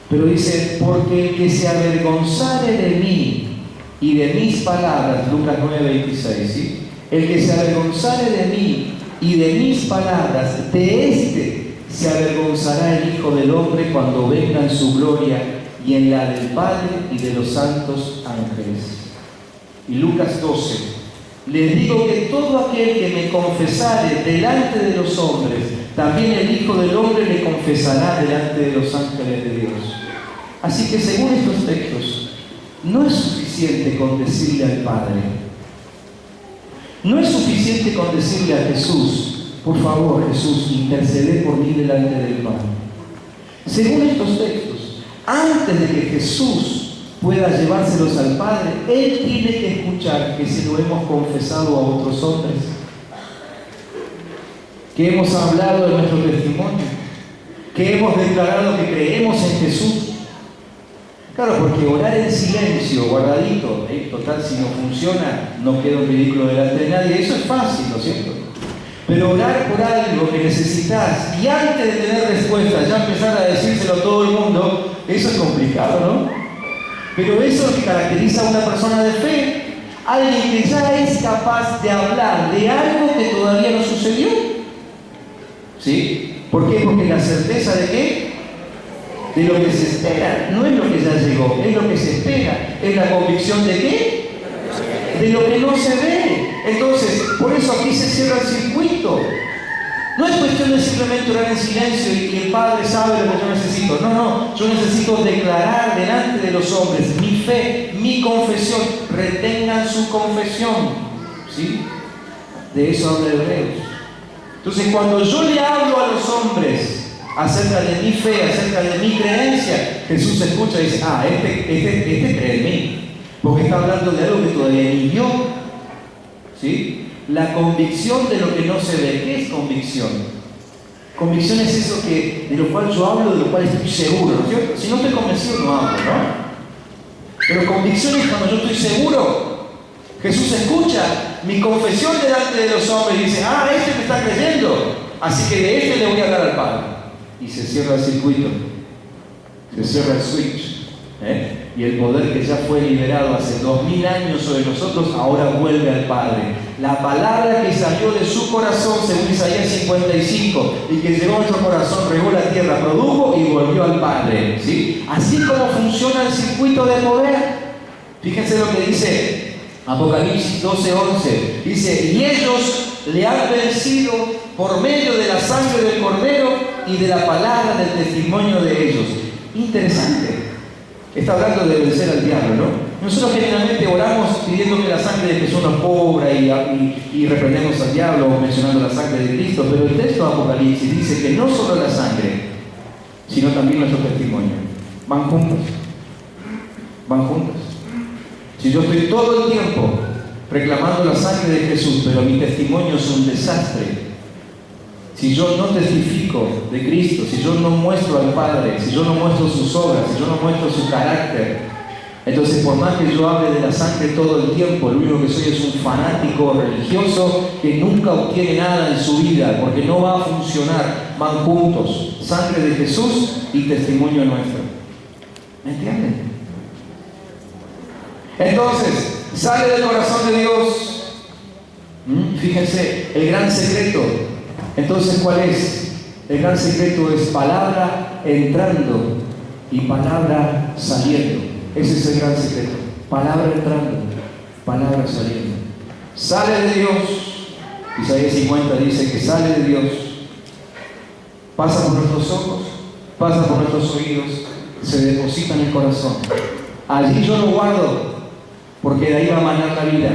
S2: Pero dice, porque el que se avergonzare de mí y de mis palabras, Lucas 9:26, ¿sí? El que se avergonzare de mí y de mis palabras, de este se avergonzará el Hijo del Hombre cuando venga en su gloria y en la del Padre y de los santos ángeles. Y Lucas 12. Les digo que todo aquel que me confesare delante de los hombres, también el Hijo del Hombre le confesará delante de los ángeles de Dios. Así que según estos textos, no es suficiente con decirle al Padre, no es suficiente con decirle a Jesús, por favor Jesús, intercede por mí delante del Padre. Según estos textos, antes de que Jesús pueda llevárselos al Padre, Él tiene que escuchar que se lo hemos confesado a otros hombres, que hemos hablado de nuestro testimonio, que hemos declarado que creemos en Jesús. Claro, porque orar en silencio, guardadito, total, si no funciona, no queda un ridículo delante de nadie, eso es fácil, ¿no es cierto? Pero orar por algo que necesitas y antes de tener respuesta ya empezar a decírselo a todo el mundo, eso es complicado, ¿no? Pero eso es lo que caracteriza a una persona de fe, alguien que ya es capaz de hablar de algo que todavía no sucedió. ¿Sí? ¿Por qué? Porque la certeza de qué? De lo que se espera, no es lo que ya llegó, es lo que se espera, es la convicción de qué? De lo que no se ve. Entonces, por eso aquí se cierra el circuito. No es cuestión de simplemente orar en silencio y el Padre sabe lo que yo necesito. No, yo necesito declarar delante de los hombres mi fe, mi confesión. Retengan su confesión. ¿Sí? De eso habla Hebreos. Entonces, cuando yo le hablo a los hombres acerca de mi fe, acerca de mi creencia, Jesús escucha y dice, este cree en mí, porque está hablando de algo que todavía ni vio. ¿Sí? La convicción de lo que no se ve. ¿Qué es convicción? Convicción es eso de lo cual yo hablo, de lo cual estoy seguro, ¿no es cierto? Si no estoy convencido, no hablo, ¿no? Pero convicción es cuando yo estoy seguro. Jesús escucha mi confesión delante de los hombres y dice, este me está creyendo, así que de este le voy a dar al Padre. Y se cierra el circuito, se cierra el switch, y el poder que ya fue liberado hace 2000 años sobre nosotros ahora vuelve al Padre. La palabra que salió de su corazón, según Isaías 55, y que llegó a nuestro corazón, regó la tierra, produjo y volvió al Padre. ¿Sí? Así como funciona el circuito de poder. Fíjense lo que dice Apocalipsis 12:11. Dice, y ellos le han vencido por medio de la sangre del Cordero y de la palabra del testimonio de ellos. Interesante. Está hablando de vencer al diablo, ¿no? Nosotros generalmente oramos pidiendo que la sangre de Jesús nos cubra y reprendemos al diablo mencionando la sangre de Cristo, pero el texto de Apocalipsis dice que no solo la sangre, sino también nuestro testimonio. Van juntos. Van juntos. Si yo estoy todo el tiempo reclamando la sangre de Jesús, pero mi testimonio es un desastre, si yo no testifico de Cristo, si yo no muestro al Padre, si yo no muestro sus obras, si yo no muestro su carácter, entonces por más que yo hable de la sangre todo el tiempo, lo único que soy es un fanático religioso que nunca obtiene nada en su vida, porque no va a funcionar. Van juntos, sangre de Jesús y testimonio nuestro. ¿Me entienden? Entonces, sale del corazón de Dios. Fíjense, el gran secreto. Entonces, ¿cuál es? El gran secreto es palabra entrando y palabra saliendo. Ese es el gran secreto. Palabra entrando, palabra saliendo. Sale de Dios. Isaías 50 dice que sale de Dios. Pasa por nuestros ojos, pasa por nuestros oídos, se deposita en el corazón. Allí yo lo guardo, porque de ahí va a manar la vida.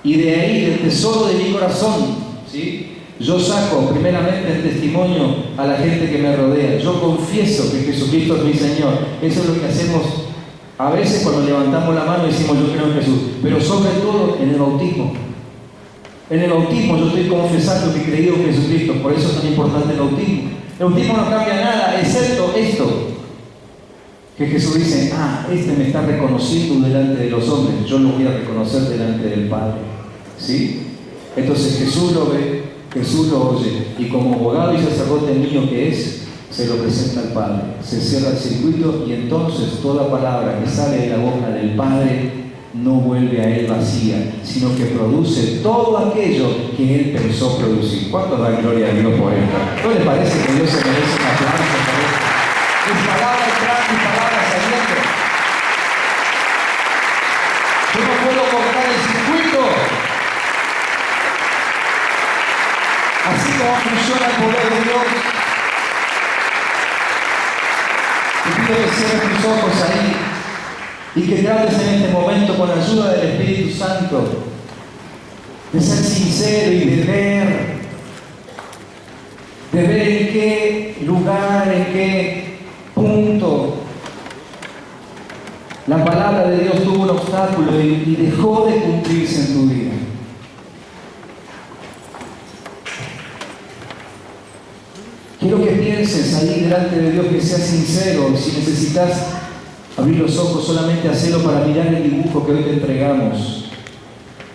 S2: Y de ahí, del tesoro de mi corazón, ¿sí?, yo saco primeramente el testimonio a la gente que me rodea. Yo confieso que Jesucristo es mi Señor. Eso es lo que hacemos a veces cuando levantamos la mano y decimos yo creo en Jesús. Pero sobre todo en el bautismo. En el bautismo yo estoy confesando que he creído en Jesucristo. Por eso es tan importante el bautismo. El bautismo no cambia nada, excepto esto. Que Jesús dice, este me está reconociendo delante de los hombres. Yo lo voy a reconocer delante del Padre. ¿Sí? Entonces Jesús lo ve. Jesús lo oye y como abogado y sacerdote mío que es, se lo presenta al Padre. Se cierra el circuito y entonces toda palabra que sale de la boca del Padre no vuelve a Él vacía, sino que produce todo aquello que Él pensó producir. ¿Cuánto da gloria a Dios por esto? ¿No les parece que Dios se merece un aplauso por esto? Es palabra entrando y palabra saliendo. Yo no puedo cortar el circuito. Así como funciona el poder de Dios. Te pido que cierres tus ojos ahí y que trates en este momento, con la ayuda del Espíritu Santo, de ser sincero y de ver en qué lugar, en qué punto La palabra de Dios tuvo un obstáculo y dejó de cumplirse en tu vida. Quiero que pienses ahí delante de Dios, que seas sincero. Si necesitas abrir los ojos, solamente hacelo para mirar el dibujo que hoy te entregamos.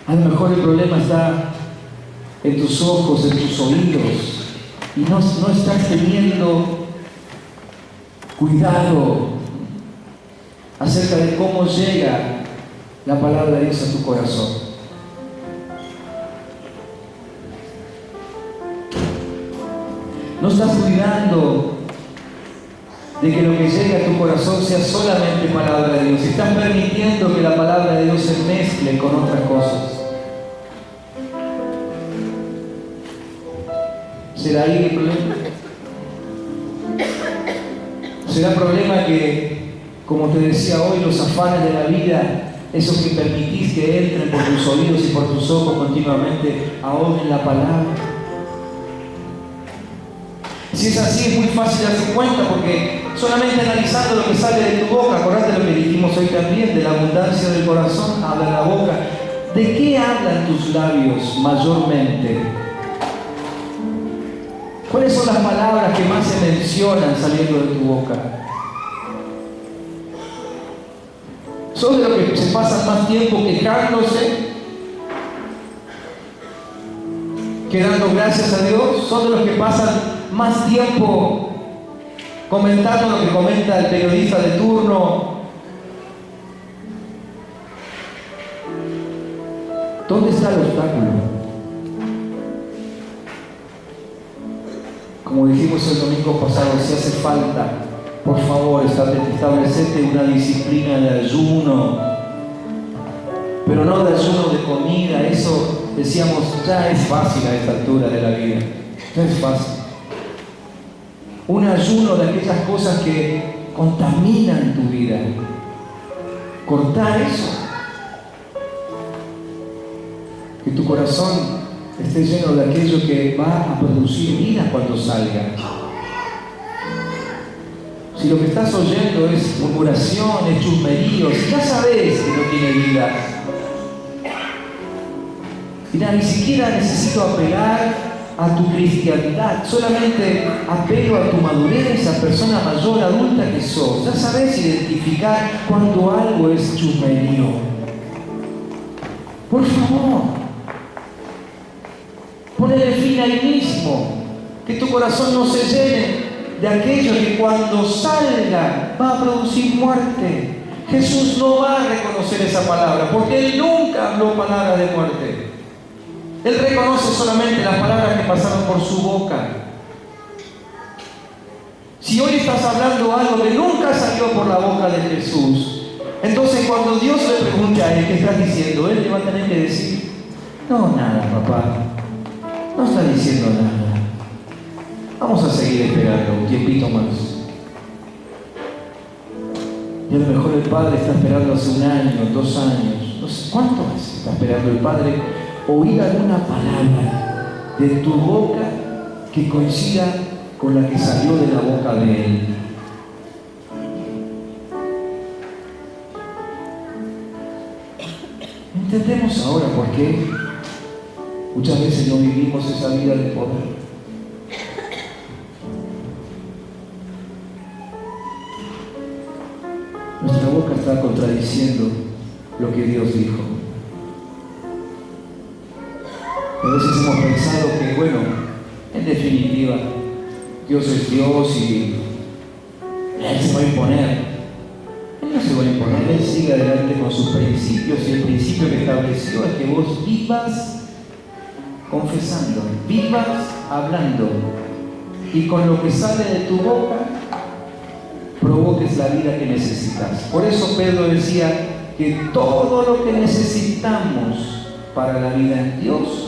S2: A lo mejor el problema está en tus ojos, en tus oídos, y no estás teniendo cuidado acerca de cómo llega la palabra de Dios a tu corazón. No estás cuidando de que lo que llegue a tu corazón sea solamente palabra de Dios. Estás permitiendo que la palabra de Dios se mezcle con otras cosas. ¿Será ahí el problema? ¿Será problema que, como te decía hoy, los afanes de la vida, esos que permitís que entren por tus oídos y por tus ojos continuamente, ahoguen la palabra? Si es así, es muy fácil darse cuenta, porque solamente analizando lo que sale de tu boca, acordate lo que dijimos hoy también, de la abundancia del corazón habla la boca. ¿De qué hablan tus labios mayormente? ¿Cuáles son las palabras que más se mencionan saliendo de tu boca? ¿Son de los que se pasan más tiempo quejándose que dando gracias a Dios? ¿Son de los que pasan más tiempo comentando lo que comenta el periodista de turno? ¿Dónde está el obstáculo? Como dijimos el domingo pasado, si hace falta, por favor, establecete una disciplina de ayuno, pero no de ayuno de comida. Eso, decíamos, ya es fácil a esta altura de la vida, ya es fácil. Un ayuno de aquellas cosas que contaminan tu vida. Cortar eso. Que tu corazón esté lleno de aquello que va a producir vida cuando salga. Si lo que estás oyendo es murmuraciones, chusmeríos, ya sabes que no tiene vida. Mira, ni siquiera necesito apelar a tu cristianidad, solamente apelo a tu madurez, a persona mayor, adulta que sos. Ya sabes identificar cuando algo es chusmerío. Por favor, ponele fin ahí mismo, que tu corazón no se llene de aquello que cuando salga va a producir muerte. Jesús no va a reconocer esa palabra, porque Él nunca habló palabras de muerte. Él reconoce solamente las palabras que pasaron por su boca. Si hoy estás hablando algo que nunca salió por la boca de Jesús, entonces cuando Dios le pregunte a Él qué estás diciendo, Él le va a tener que decir: no, nada, papá. No está diciendo nada. Vamos a seguir esperando un tiempito más. Y a lo mejor el padre está esperando hace 1 año, 2 años, no sé cuánto más está esperando el padre oír alguna palabra de tu boca que coincida con la que salió de la boca de Él. Entendemos ahora por qué muchas veces no vivimos esa vida de poder. Nuestra boca está contradiciendo lo que Dios dijo. A veces hemos pensado que, bueno, en definitiva, Dios es Dios y Él se va a imponer. Él no se va a imponer, Él sigue adelante con sus principios, y el principio que estableció es que vos vivas confesando, vivas hablando, y con lo que sale de tu boca provoques la vida que necesitas. Por eso Pedro decía que todo lo que necesitamos para la vida en Dios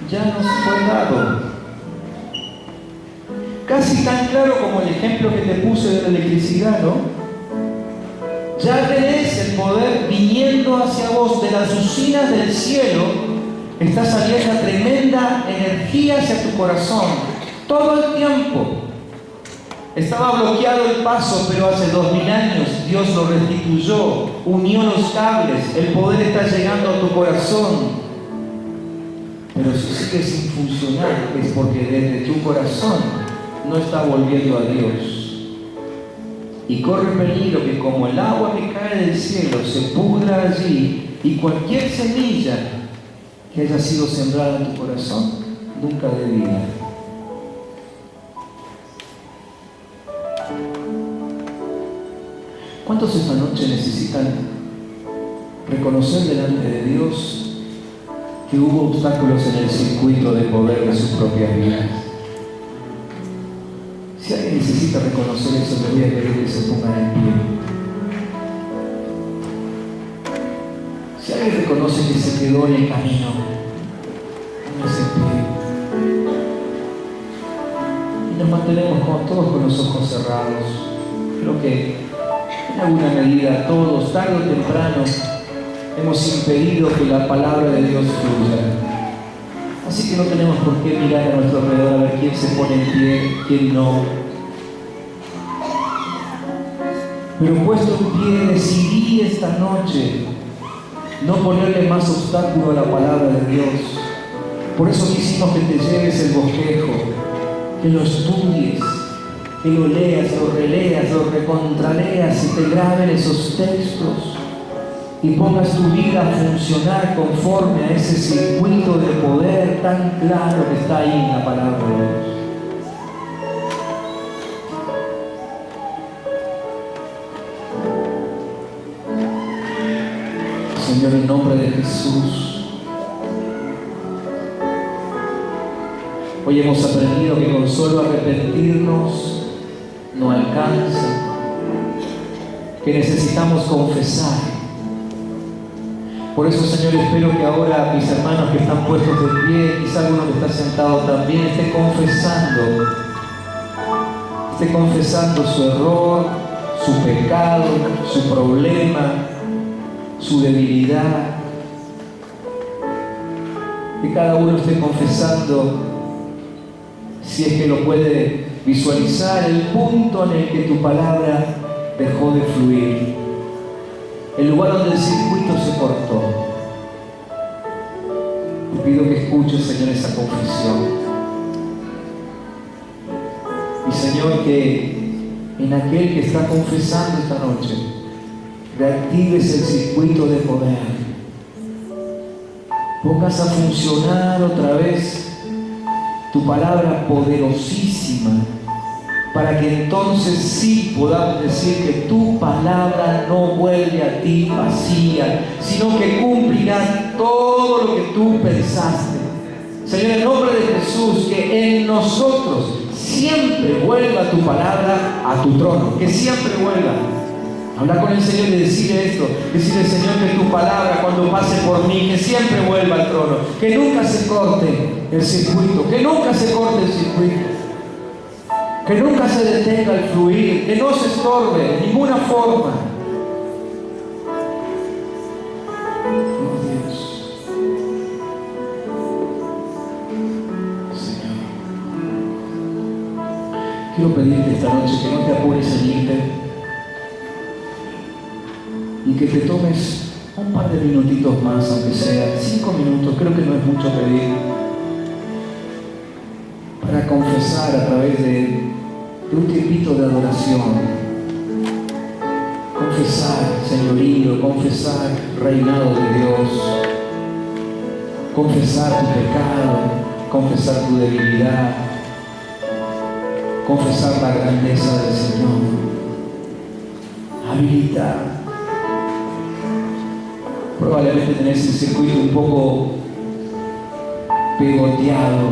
S2: ya nos fue dado. Casi tan claro como el ejemplo que te puse de la electricidad, ¿no? Ya tenés el poder viniendo hacia vos de las usinas del cielo. Está saliendo tremenda energía hacia tu corazón todo el tiempo. Estaba bloqueado el paso, pero hace 2000 años Dios lo restituyó, unió los cables, el poder está llegando a tu corazón. Pero si sigue sin funcionar es porque desde tu corazón no está volviendo a Dios. Y corre peligro que como el agua que cae del cielo se pudra allí y cualquier semilla que haya sido sembrada en tu corazón nunca dé vida. ¿Cuántos esta noche necesitan reconocer delante de Dios que hubo obstáculos en el circuito de poder de sus propias vidas? Si alguien necesita reconocer eso, le voy a pedir que se ponga en pie. Si alguien reconoce que se quedó en el camino, póngase en pie. Y nos mantenemos todos con los ojos cerrados. Creo que en alguna medida todos, tarde o temprano, hemos impedido que la palabra de Dios fluya. Así que no tenemos por qué mirar a nuestro alrededor a ver quién se pone en pie, quién no. Pero puesto en pie, decidí esta noche no ponerle más obstáculo a la palabra de Dios. Por eso quisimos que te lleves el bosquejo, que lo estudies, que lo leas, lo releas, lo recontraleas y te graben esos textos y pongas tu vida a funcionar conforme a ese circuito de poder tan claro que está ahí en la palabra de Dios. Señor, en nombre de Jesús, hoy hemos aprendido que con solo arrepentirnos no alcanza, que necesitamos confesar. Por eso, Señor, espero que ahora mis hermanos que están puestos de pie, quizá alguno que está sentado también, esté confesando su error, su pecado, su problema, su debilidad. Que cada uno esté confesando, si es que lo puede visualizar, el punto en el que tu palabra dejó de fluir, el lugar donde el circuito se cortó. Te pido que escuches, Señor, esa confesión. Y, Señor, que en aquel que está confesando esta noche, reactives el circuito de poder. Pongas a funcionar otra vez tu palabra poderosísima, para que entonces sí podamos decir que tu palabra no vuelve a ti vacía, sino que cumplirá todo lo que tú pensaste. Señor, en nombre de Jesús, que en nosotros siempre vuelva tu palabra a tu trono, que siempre vuelva. Hablar con el Señor y decirle esto, decirle, Señor, que tu palabra cuando pase por mí, que siempre vuelva al trono, que nunca se corte el circuito, que nunca se corte el circuito, que nunca se detenga el fluir, que no se estorbe de ninguna forma. Oh Dios, Señor, quiero pedirte esta noche que no te apures en irte, y que te tomes un par de minutitos más, aunque sea 5 minutos, creo que no es mucho pedir, para confesar a través de un tiempito de adoración. Confesar señorío, confesar reinado de Dios, confesar tu pecado, confesar tu debilidad, confesar la grandeza del Señor. Habilitar. Probablemente tenés el circuito un poco pegoteado,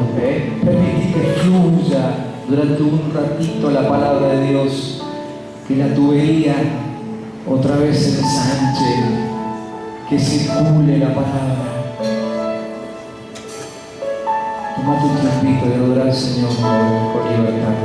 S2: Permití que fluya durante un ratito la palabra de Dios, que la tubería otra vez se ensanche, que circule la palabra. Tomate un tiempito de adorar al Señor con libertad.